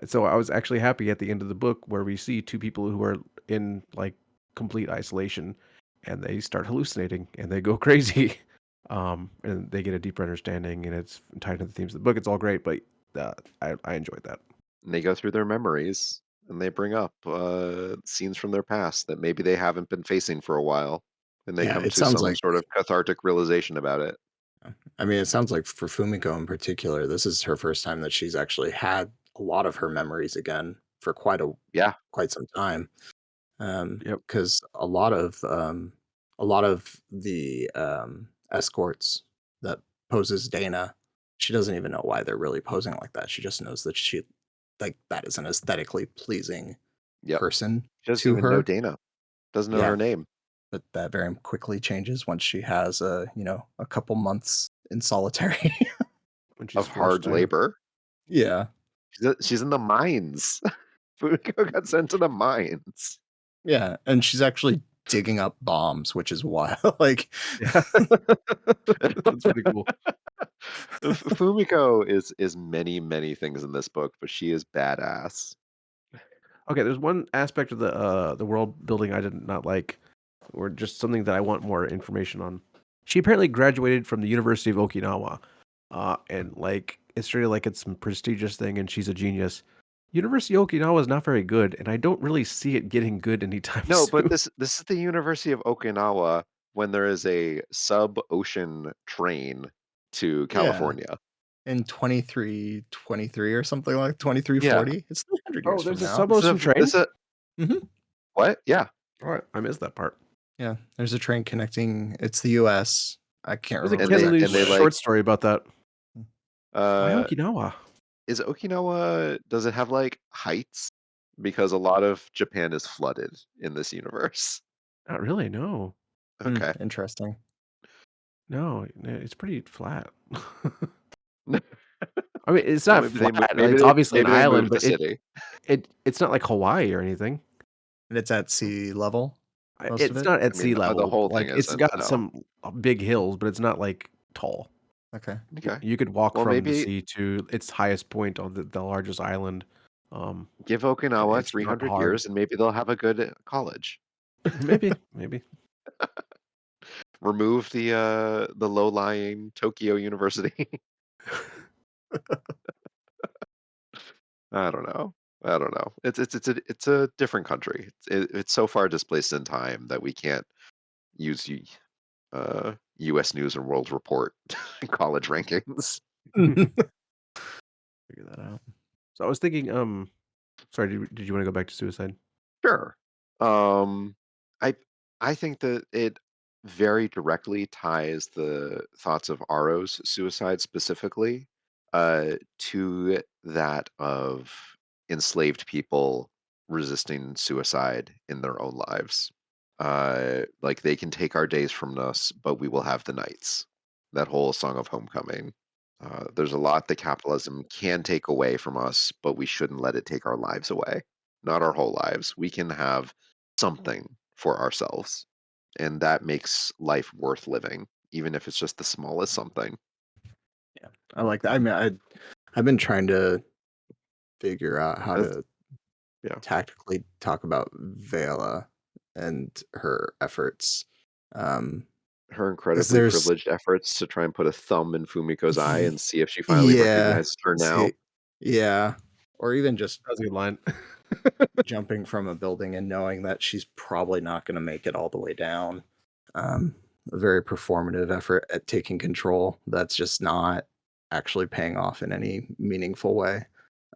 So I was actually happy at the end of the book where we see two people who are in like complete isolation, and they start hallucinating and they go crazy. And they get a deeper understanding, and it's tied to the themes of the book. It's all great, but I enjoyed that. And they go through their memories and they bring up scenes from their past that maybe they haven't been facing for a while, and they Yeah, come it to sounds some like. sort of cathartic realization about it. I mean, it sounds like for Fumiko in particular, this is her first time that she's actually had a lot of her memories again for Yeah, quite some time. Yep. Because a lot of the escorts that poses Dana, she doesn't even know why they're really posing like that. She just knows that she like that is an aesthetically pleasing yep. person She doesn't to even know her. Dana. Doesn't know Yeah, her name. but that very quickly changes once she has a couple months in solitary. When she's Of forced hard to. labor. Yeah. She's in the mines. Fumiko got sent to the mines. Yeah, and she's actually digging up bombs, which is wild. Like, Yeah. That's pretty cool. Fumiko is many things in this book, but she is badass. Okay, there's one aspect of the world building I did not like, or just something that I want more information on. She apparently graduated from the University of Okinawa, and like it's treated like it's some prestigious thing, and she's a genius. University of Okinawa is not very good, and I don't really see it getting good anytime No, but soon. this is the University of Okinawa when there is a sub-ocean train to yeah, California. in 2323 or something like Yeah. 2340. It's 300 Oh, years from there's a now. sub-ocean train? Mhm. What? Yeah. All right, I missed that part. Yeah, there's a train connecting. It's the US. I can't There's a remember And they Ken Liu exactly and they where. like short story about that. Why uh Okinawa? is Okinawa, does it have like heights? Because a lot of Japan is flooded in this universe. Not really, no. Okay. Interesting. No, it's pretty flat. I mean, it's Well, not flat, maybe it's obviously an maybe they island, moved the but city. it's not like Hawaii or anything. And it's at sea level, most of It's it. not at I sea mean, the level, whole thing like, it's isn't, got no. some, big hills, but it's not, like, tall. Okay. Okay. You could walk Well, from the maybe sea to its highest point on the largest island, give and Okinawa it's not 300 hard. years and maybe they'll have a good college. Maybe. Remove the low-lying Tokyo University. I don't know. I don't know. It's a different country. It's so far displaced in time that we can't use U.S. News and World Report college rankings. Figure that out. So I was thinking, sorry, did you wanna go back to suicide? Sure. Um, I I think that it very directly ties the thoughts of Aro's suicide specifically to that of enslaved people resisting suicide in their own lives. Like they can take our days from us, but we will have the nights. That whole Song of Homecoming. There's a lot that capitalism can take away from us, but we shouldn't let it take our lives away. Not our whole lives. We can have something for ourselves, and that makes life worth living, even if it's just the smallest something. Yeah, I like that. I mean, I've been trying to figure out how That's, to yeah. tactically talk about Vela and her efforts. Um, Her 'Cause incredibly there's privileged efforts to try and put a thumb in Fumiko's eye Ye and see if she finally yeah, recognizes her now. see yeah, or even just That was a good line. jumping from a building and knowing that she's probably not gonna make it all the way down. Um, a very performative effort at taking control that's just not actually paying off in any meaningful way.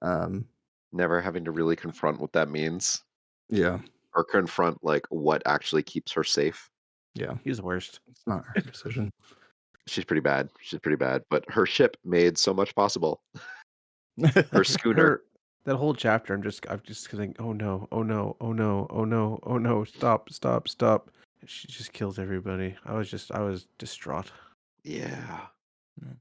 Um, Never having to really confront what that means yeah, or confront like what actually keeps her safe. Yeah, He's the worst. it's not her decision. She's pretty bad. She's pretty bad. But her ship made so much possible. Her schooner. Her that whole chapter, I'm just thinking, oh no, oh no, oh no, oh no, oh no, stop, stop, stop. She just kills everybody. I was distraught. Yeah. Mm.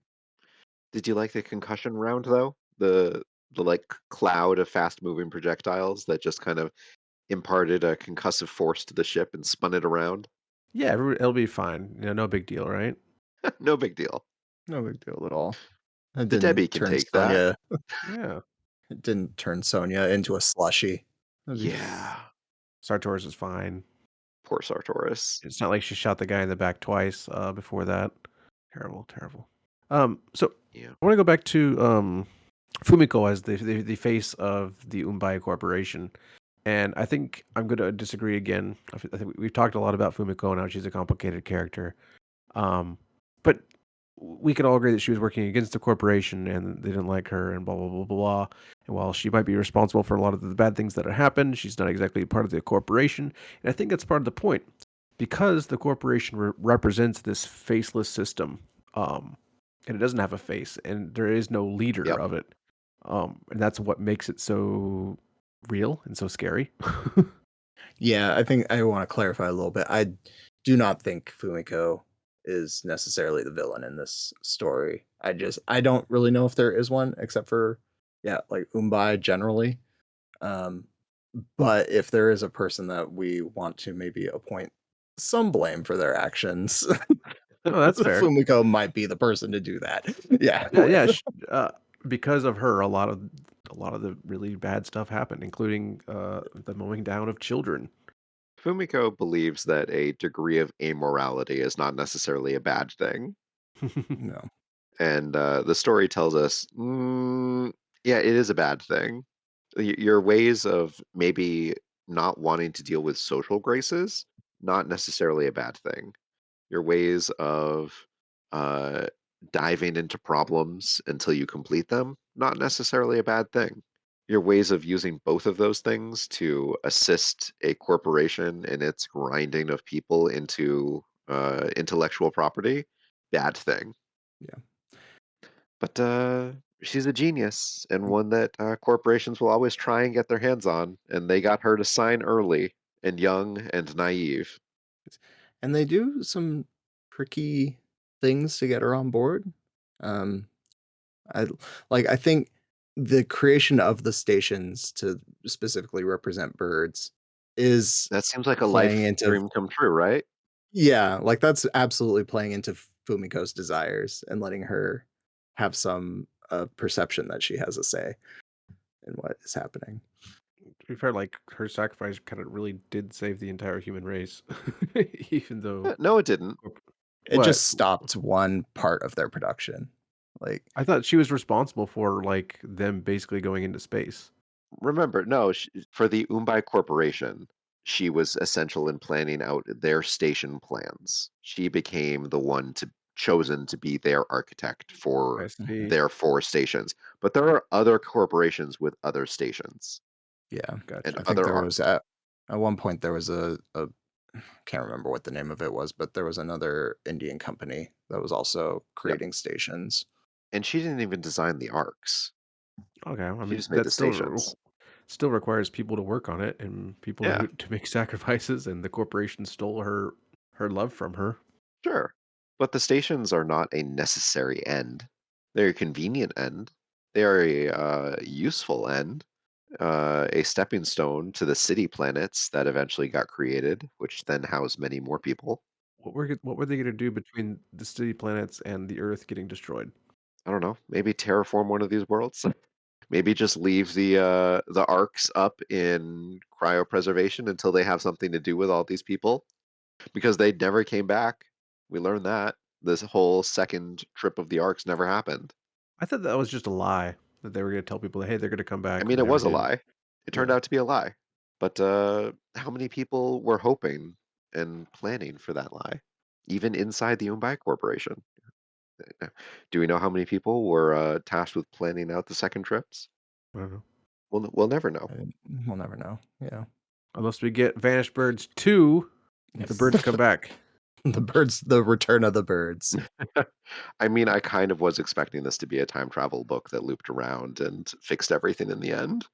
Did you like the concussion round though? The like cloud of fast moving projectiles that just kind of imparted a concussive force to the ship and spun it around. Yeah, it'll be fine. No big deal, right? No big deal. No big deal at all. It The Debbie didn't can turn take that. Sonya. Yeah. It didn't turn Sonya into a slushy. That'd be Yeah. Sartorius is fine. Poor Sartorius. It's not like she shot the guy in the back twice before that. Terrible, terrible. So Yeah. I want to go back to Fumiko as the face of the Umbai Corporation. And I think I'm going to disagree again. I think we've talked a lot about Fumiko and how she's a complicated character. But we could all agree that she was working against the corporation and they didn't like her and blah, blah, blah, blah, blah. And while she might be responsible for a lot of the bad things that have happened, she's not exactly part of the corporation. And I think that's part of the point. Because the corporation represents this faceless system, and it doesn't have a face, and there is no leader Yep. of it. And that's what makes it so real and so scary. Yeah, I think I want to clarify a little bit. I do not think Fumiko is necessarily the villain in this story. I don't really know if there is one except for like Umbai generally. Um but if there is a person that we want to maybe appoint some blame for their actions, Oh, that's fair. Fumiko might be the person to do that. Yeah, Yeah, yeah. with. Because of her, a lot of the really bad stuff happened, including the mowing down of children. Fumiko believes that a degree of amorality is not necessarily a bad thing. No. And the story tells us, yeah, it is a bad thing. Your ways of maybe not wanting to deal with social graces, not necessarily a bad thing. Your ways of uh, diving into problems until you complete them, not necessarily a bad thing. Your ways of using both of those things to assist a corporation in its grinding of people into intellectual property, bad thing. Yeah. But she's a genius and one that corporations will always try and get their hands on. And they got her to sign early and young and naive. And they do some tricky things to get her on board. Um, I think the creation of the stations to specifically represent birds is That seems like a playing life into dream come true, right? like that's absolutely playing into Fumiko's desires and letting her have some perception that she has a say in what is happening. To be fair, like her sacrifice kind of really did save the entire human race, even though No, it didn't. It what just stopped one part of their production. Like I thought she was responsible for like them basically going into space. Remember, no, for the Umbai Corporation, she was essential in planning out their station plans. She became the one chosen to be their architect for I Mhm. see. their 4 stations. But there are other corporations with other stations Yeah, and I Gotcha. think other there was arcs. at one point there was a can't remember what the name of it was, but there was another Indian company that was also Yep. creating stations. And she didn't even design the arcs. Okay, I She mean just made that the stations. still requires people to work on it and people Yeah, to make sacrifices, and the corporation stole her love from her. sure. But the stations are not a necessary end. They're a convenient end. They are a useful end, a stepping stone to the city planets that eventually got created, which then housed many more people. What were they going to do between the city planets and the Earth getting destroyed? I don't know. Maybe terraform one of these worlds. Maybe just leave the arcs up in cryopreservation until they have something to do with all these people, because they never came back. We learned that this whole second trip of the arcs never happened. I thought that was just a lie that they were going to tell people that hey they're going to come I back. mean, They it never was a did. lie. It turned Yeah. out to be a lie. But how many people were hoping and planning for that lie, even inside the Umbai Corporation? Do we know how many people were tasked with planning out the second trips? I don't know. We'll never know. We'll never know. Yeah. Unless we get Vanished Birds 2, the Yes. birds come back. The return of the birds. I mean, I kind of was expecting this to be a time travel book that looped around and fixed everything in the end.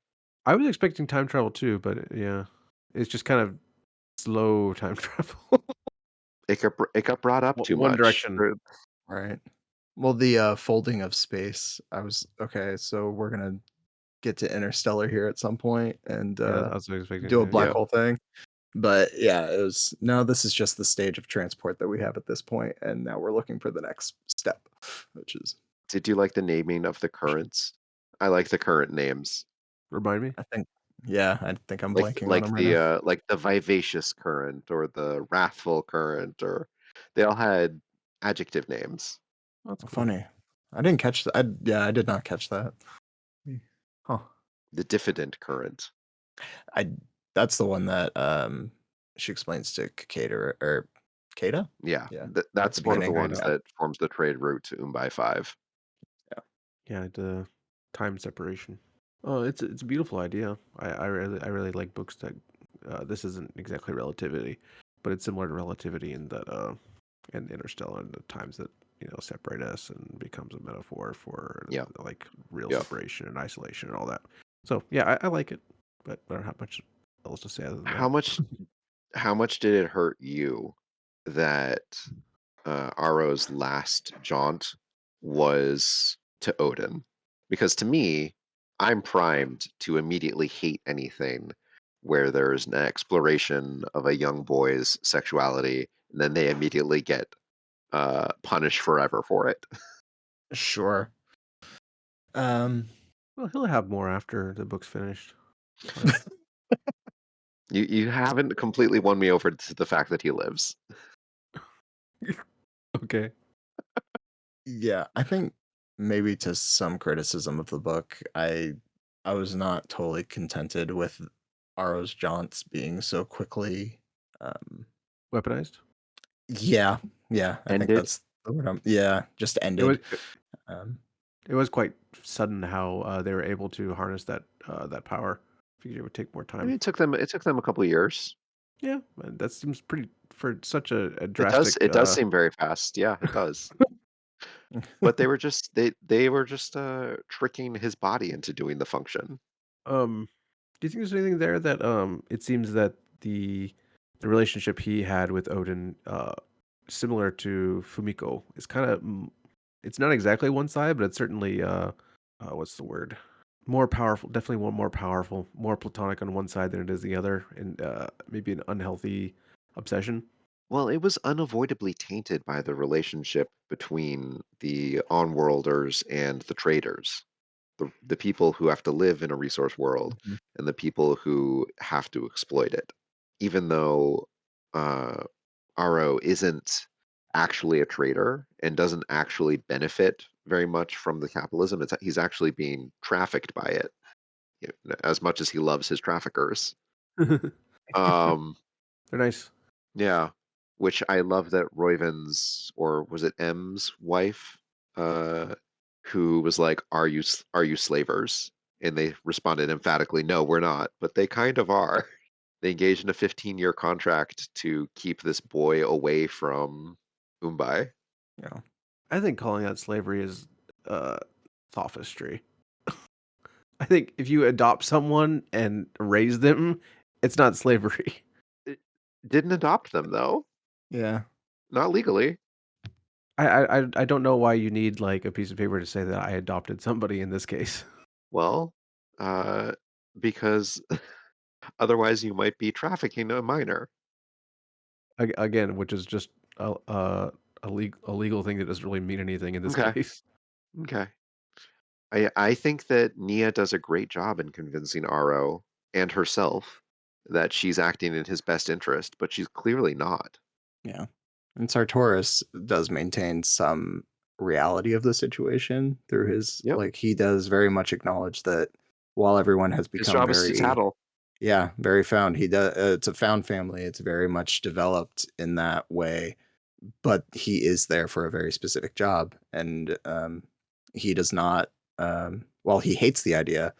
I was expecting time travel too, but yeah, it's just kind of slow time travel. It got brought up too One much. direction. Right. Well, the folding of space. I was okay. So we're gonna get to Interstellar here at some point and Yeah, I was expecting do a to. black Yeah. hole thing. But yeah, it was no. This is just the stage of transport that we have at this point, and now we're looking for the next step, which is Did you like the naming of the currents? I like the current names. Remind me. I think. Yeah, I think I'm blanking on them right now. Like the vivacious current or the wrathful current, or they all had adjective names. That's cool. Funny. I didn't catch that. I did not catch that. Huh. The diffident current. I that's the one that she explains to Kata or Kata? Yeah, Yeah. that's one of the Explaining ones yeah. that forms the trade route to Umbai 5. Yeah, the time separation. Oh, it's a beautiful idea. I really like books that this isn't exactly relativity, but it's similar to relativity in that and Interstellar and the times that separate us and becomes a metaphor for Yeah, like real yeah. separation and isolation and all that. So yeah, I like it, but I don't have much else to say other than How that. much did it hurt you that Aro's last jaunt was to Odin? Because to me, I'm primed to immediately hate anything where there's an exploration of a young boy's sexuality, and then they immediately get punished forever for it. Sure. Um Well, he'll have more after the book's finished. But You haven't completely won me over to the fact that he lives. okay. yeah, I think maybe to some criticism of the book, I was not totally contented with Aro's jaunts being so quickly Weaponized. yeah, yeah, I think Ended. that's the word yeah, just It was ended. Um it was quite sudden how they were able to harness that power. Figured it would take more I mean, time. it took them a couple of years. Yeah, and that seems pretty for such a It does drastic. it does seem very fast. Yeah, it does. But they were just tricking his body into doing the function. Do you think there's anything there that it seems that the relationship he had with Odin, similar to Fumiko, is kind of it's not exactly one side, but it's certainly what's the word? More powerful, definitely one more powerful, more platonic on one side than it is the other, and maybe an unhealthy obsession. Well, it was unavoidably tainted by the relationship between the on-worlders and the traders, the people who have to live in a resource world Mhm. and the people who have to exploit it. Even though uh, Aro isn't actually a trader and doesn't actually benefit very much from the capitalism, he's actually being trafficked by it, as much as he loves his traffickers. They're Um, nice. yeah, which I love that Royven's, or was it M's wife, uh, who was like, "Are you slavers?" And they responded emphatically, "No, we're not," but they kind of are. They engaged in a 15-year contract to keep this boy away from Mumbai. Yeah. I think calling that slavery is uh, sophistry. I think if you adopt someone and raise them, it's not slavery. It didn't adopt them though, Yeah. not legally. I don't know why you need like a piece of paper to say that I adopted somebody in this case. Well, uh, because otherwise you might be trafficking a minor. Again, which is just a legal thing that doesn't really mean anything in this Okay, case. okay. I think that Nia does a great job in convincing Aro and herself that she's acting in his best interest, but she's clearly not. Yeah. And Sartorius does maintain some reality of the situation through his Yep. like he does very much acknowledge that while everyone has His become job is to very tattle. yeah, very found. He does it's a found family. It's very much developed in that way, but he is there for a very specific job and he does not while he hates the idea,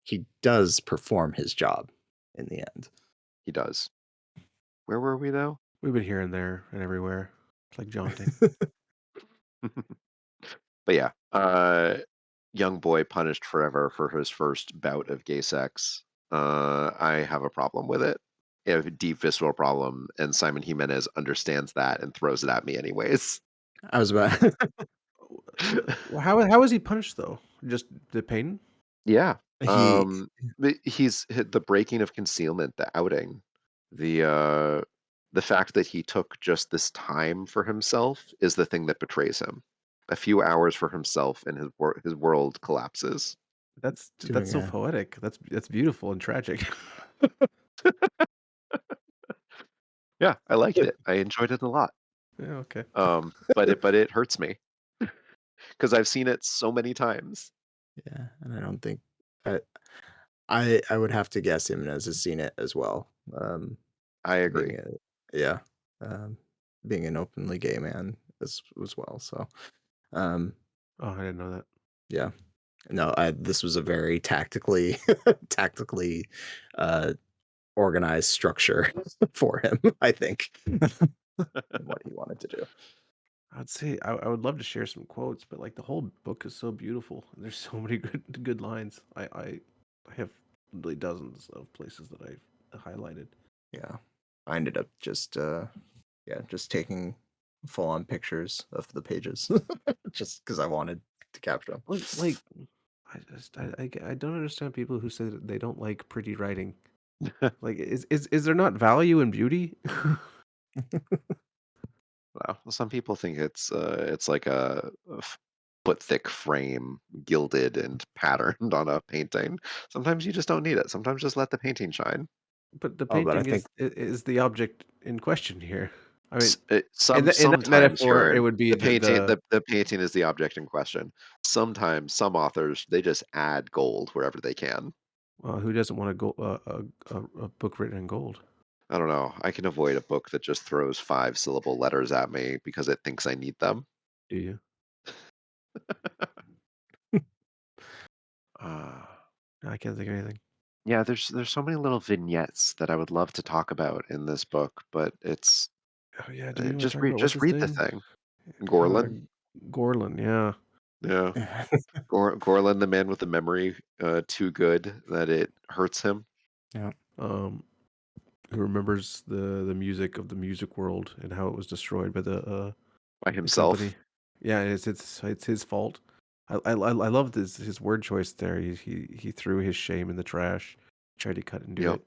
he does perform his job in the end. He does. Where were we though? We've been here and there and everywhere. It's like jaunting. But yeah, young boy punished forever for his first bout of gay sex. I have a problem with it. I have a deep visceral problem, and Simon Jimenez understands that and throws it at me anyways. I was about How is he punished though? Just the pain? Yeah. he He's hit the breaking of concealment, the outing, the fact that he took just this time for himself is the thing that betrays him. A few hours for himself, and his world collapses. That's doing so a poetic. That's beautiful and tragic. Yeah, I liked it. I enjoyed it a lot. Yeah, okay. But it hurts me because I've seen it so many times. yeah, and I don't think I I would have to guess Jimenez has seen it as well. I Being agree. a yeah, um, being an openly gay man as well. So um, Oh, I didn't know that. yeah, no, this was a very tactically tactically uh, organized structure for him. I think what he wanted to do. I'd say I would love to share some quotes, but like the whole book is so beautiful. And there's so many good lines. I have literally dozens of places that I've highlighted. Yeah, I ended up just yeah, just taking full on pictures of the pages just because I wanted to capture them. Like I don't understand people who say that they don't like pretty writing. Like is there not value in beauty? Wow. Some people think it's like a foot thick frame, gilded and patterned on a painting. Sometimes you just don't need it. Sometimes just let the painting shine. But the Oh, but I painting think is the object in question here. I mean, in that Sometimes, metaphor, it Huron, would be the painting is the object in question. Sometimes some authors they just add gold wherever they can. who doesn't want a book written in gold? I don't know. I can avoid a book that just throws 5-syllable letters at me because it thinks I need them. Do you? Uh, I can't think of anything. yeah, there's so many little vignettes that I would love to talk about in this book, but it's Oh yeah, do we want to just talk read about what's his the name? thing. Gorlin, Gorlin, yeah. yeah, Gorlin, the man with the memory too good that it hurts him yeah. Um, who remembers the music of the music world and how it was destroyed by by the himself. company. Yeah, it's his fault. I loved his word choice there. He threw his shame in the trash, tried to cut into Yep. it.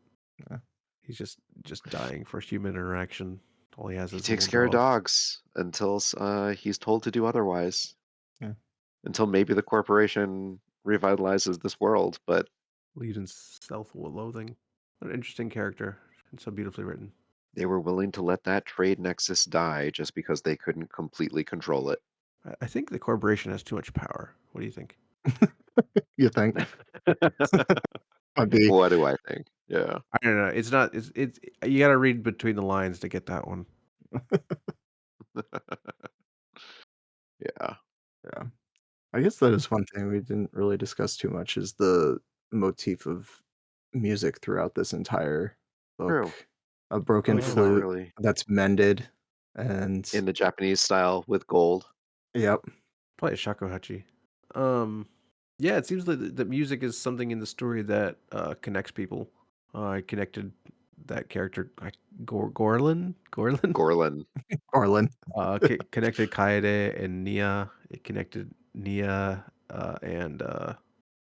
Yeah. He's just dying for human interaction. All he has He is a takes little care of dog. dogs until he's told to do otherwise. Yeah. Until maybe the corporation revitalizes this world, but Lead in self-loathing. What an interesting character and so beautifully written. they were willing to let that trade nexus die just because they couldn't completely control it. I think the corporation has too much power. What do you think? You think I'd be What do I think? Yeah. I don't know. It's not. It's you got to read between the lines to get that one. Yeah. yeah. I guess that is one thing we didn't really discuss too much is the motif of music throughout this entire book. True. A broken We don't Um, flute really that's mended and in the Japanese style with gold. yep. Probably a shakuhachi. Yeah, it seems that music is something in the story that connects people. I connected that character, Gorlin, Gorlin. Orlin. connected Kaede and Nia. It connected Nia and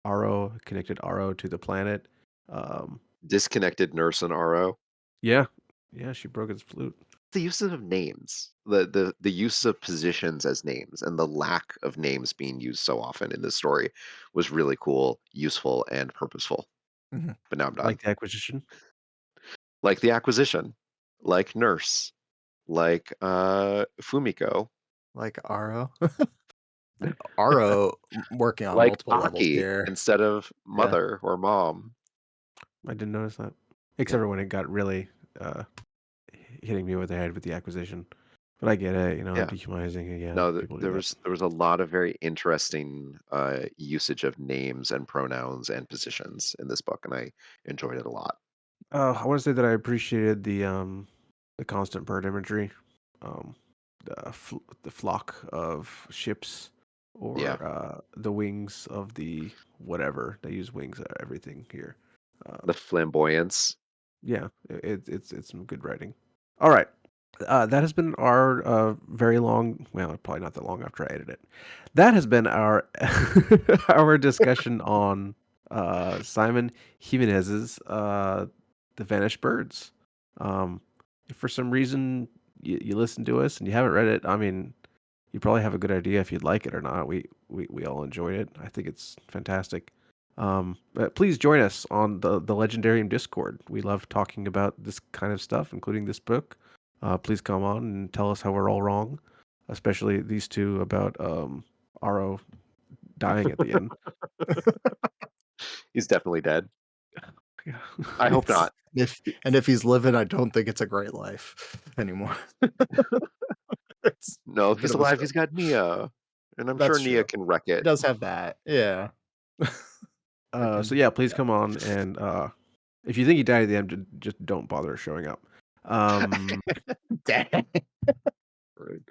Aro. Connected Aro to the planet. Um, Disconnected nurse and RO. yeah, yeah, she broke his flute. The uses of names. The use of positions as names and the lack of names being used so often in this story was really cool, useful, and purposeful. Mhm. But now I'm done. Like the acquisition. Like the acquisition, like nurse, like Fumiko, Like Aro. Aro working on like multiple levels Aki here. instead of Yeah. mother or mom. I didn't notice that. Except Yeah. for when it got really uh, hitting me over the head with the acquisition. But I get it, Yeah. dehumanizing. Yeah, No, people do there that. was a lot of very interesting usage of names and pronouns and positions in this book, and I enjoyed it a lot. I want to say that I appreciated the the constant bird imagery, um, the flock of ships, Yeah. or the wings of the whatever. They use wings at everything here. The flamboyance. Yeah, it's some good writing. All right. That has been our very long, well, probably not that long after I edit it. That has been our our discussion on Simon Jimenez's The Vanished Birds. If for some reason you listen to us and you haven't read it, I mean, you probably have a good idea if you'd like it or not. We all enjoyed it. I think it's fantastic. But please join us on the Legendarium Discord. We love talking about this kind of stuff, including this book. Please come on and tell us how we're all wrong, especially these two about Aro dying at the end. He's definitely dead. Yeah. I hope It's- not. if he's living, I don't think it's a great life anymore. It's No, a if bit he's of a alive, struggle. he's got Nia, and I'm That's sure Nia true. can wreck It it. does have that. Yeah. So yeah, please come on, and if you think he died at the end, just don't bother showing up. Dang. Rude.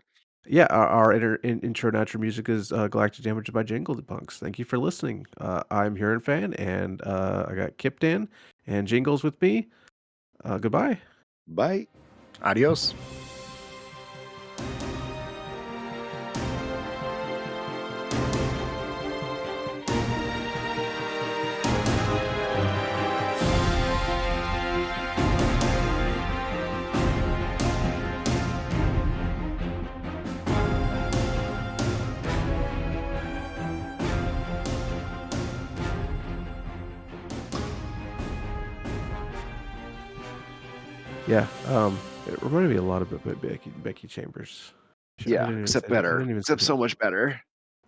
Yeah, our intro natural music is Galactic Damage by Punks. Thank you for listening. I'm Hurin Fan, and I got Kipdan and Jingles with me. Goodbye. Bye. Adios. Yeah, it reminded me a lot of Becky Chambers. I Yeah, didn't even except say that. I better. didn't even say Except so that. much better.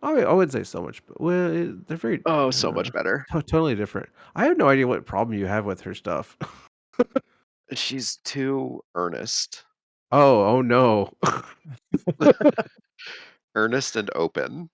I would say so much, but well, they're very Oh, so much better. totally different. I have no idea what problem you have with her stuff. She's too earnest. Oh no. Earnest and open.